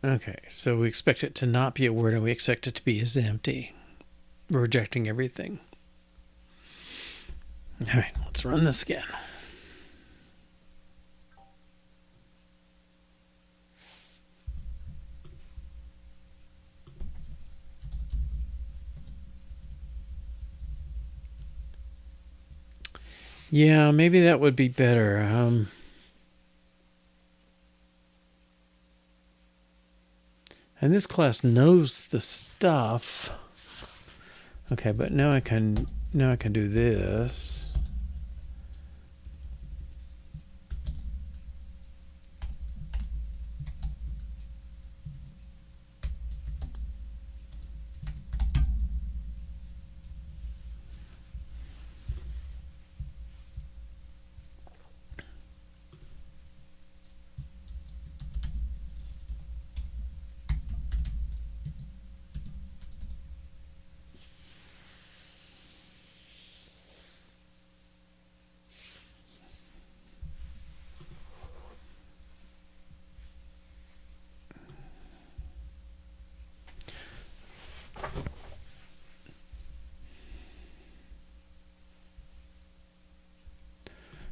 Okay, so we expect it to not be a word, and we expect it to be as empty. We're rejecting everything. All right, let's run this again. Yeah, maybe that would be better. And this class knows the stuff. Okay, but now I can do this.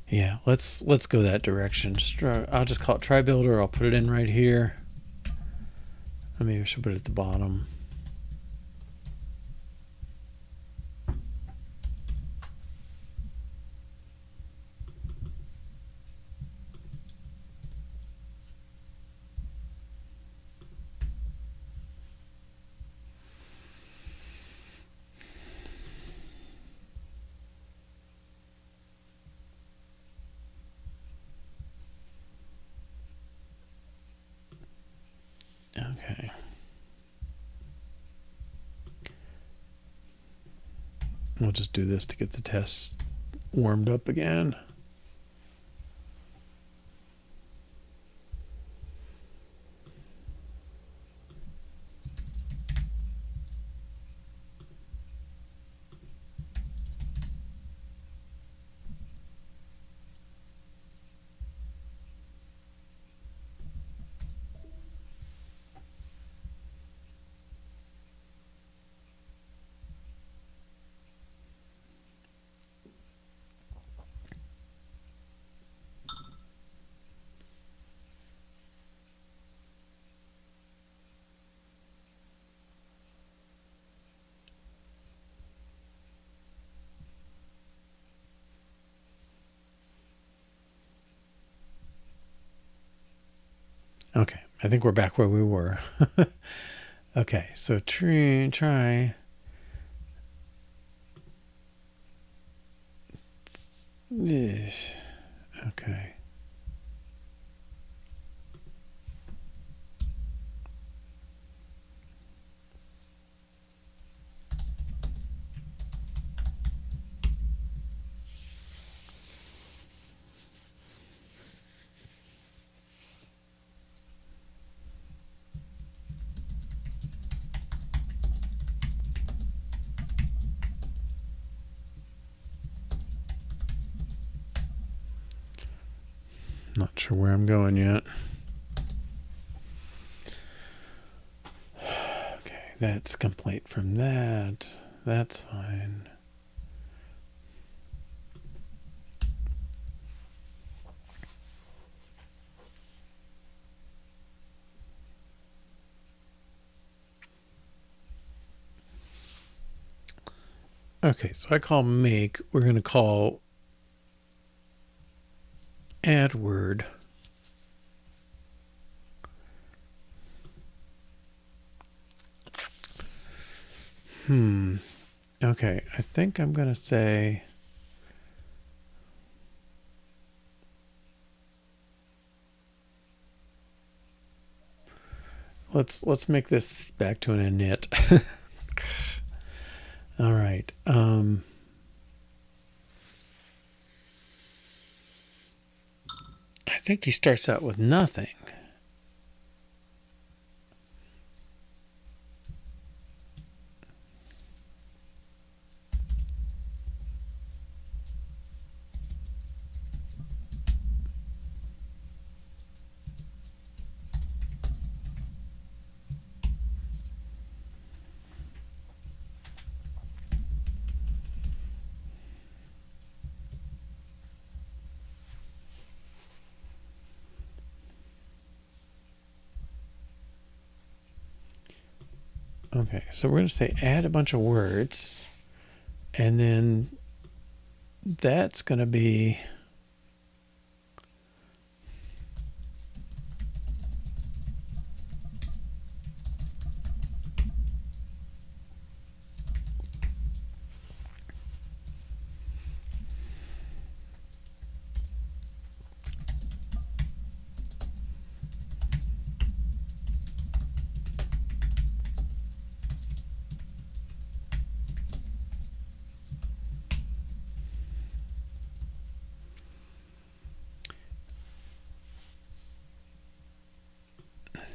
Yeah, let's go that direction. I'll just call it try builder. I'll put it in right here. Maybe I should put it at the bottom. Okay. We'll just do this to get the tests warmed up again. Okay, I think we're back where we were. Okay, so try. Okay. Not sure where I'm going yet. Okay, that's complete from that. That's fine. Okay, so I call make. We're going to call add word. Okay, I think I'm going to say let's make this back to an init. All right. I think he starts out with nothing. Okay, so we're going to say add a bunch of words, and then that's going to be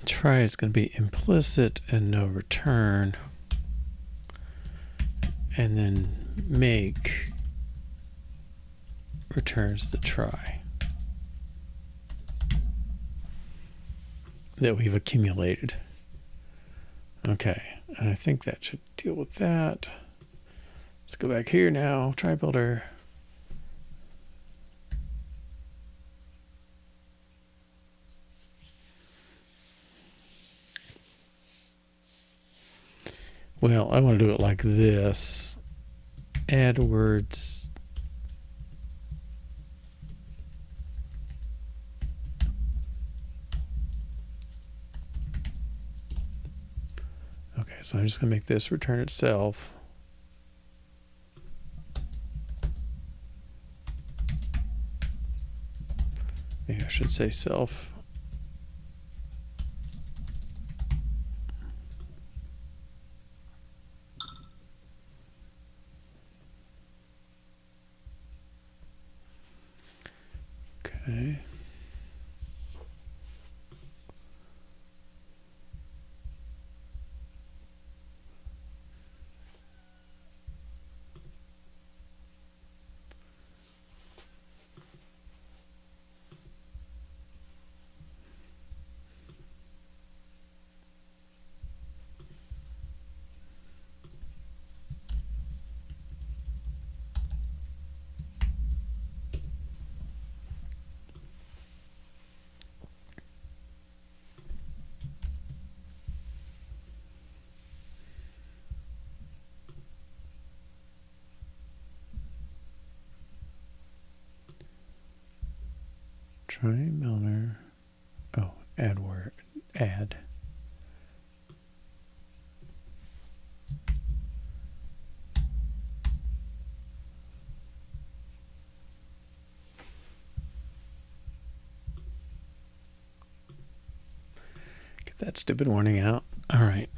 try is going to be implicit and no return, and then make returns the try that we've accumulated. Okay, and I think that should deal with that. Let's go back here now, try builder. Well, I want to do it like this. Add words. Okay, so I'm just going to make this return itself. Maybe I should say self. Okay. Try Milner. Oh, add word. Add. Get that stupid warning out. All right.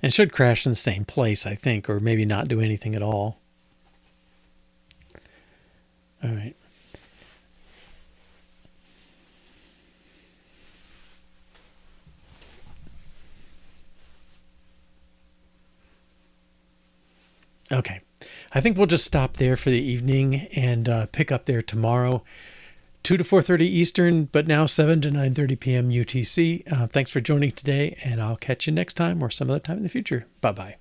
And it should crash in the same place, I think, or maybe not do anything at all. All right. Okay. I think we'll just stop there for the evening and pick up there tomorrow, 2 to 4:30 Eastern, but now 7 to 9:30 p.m. UTC. Thanks for joining today, and I'll catch you next time or some other time in the future. Bye-bye.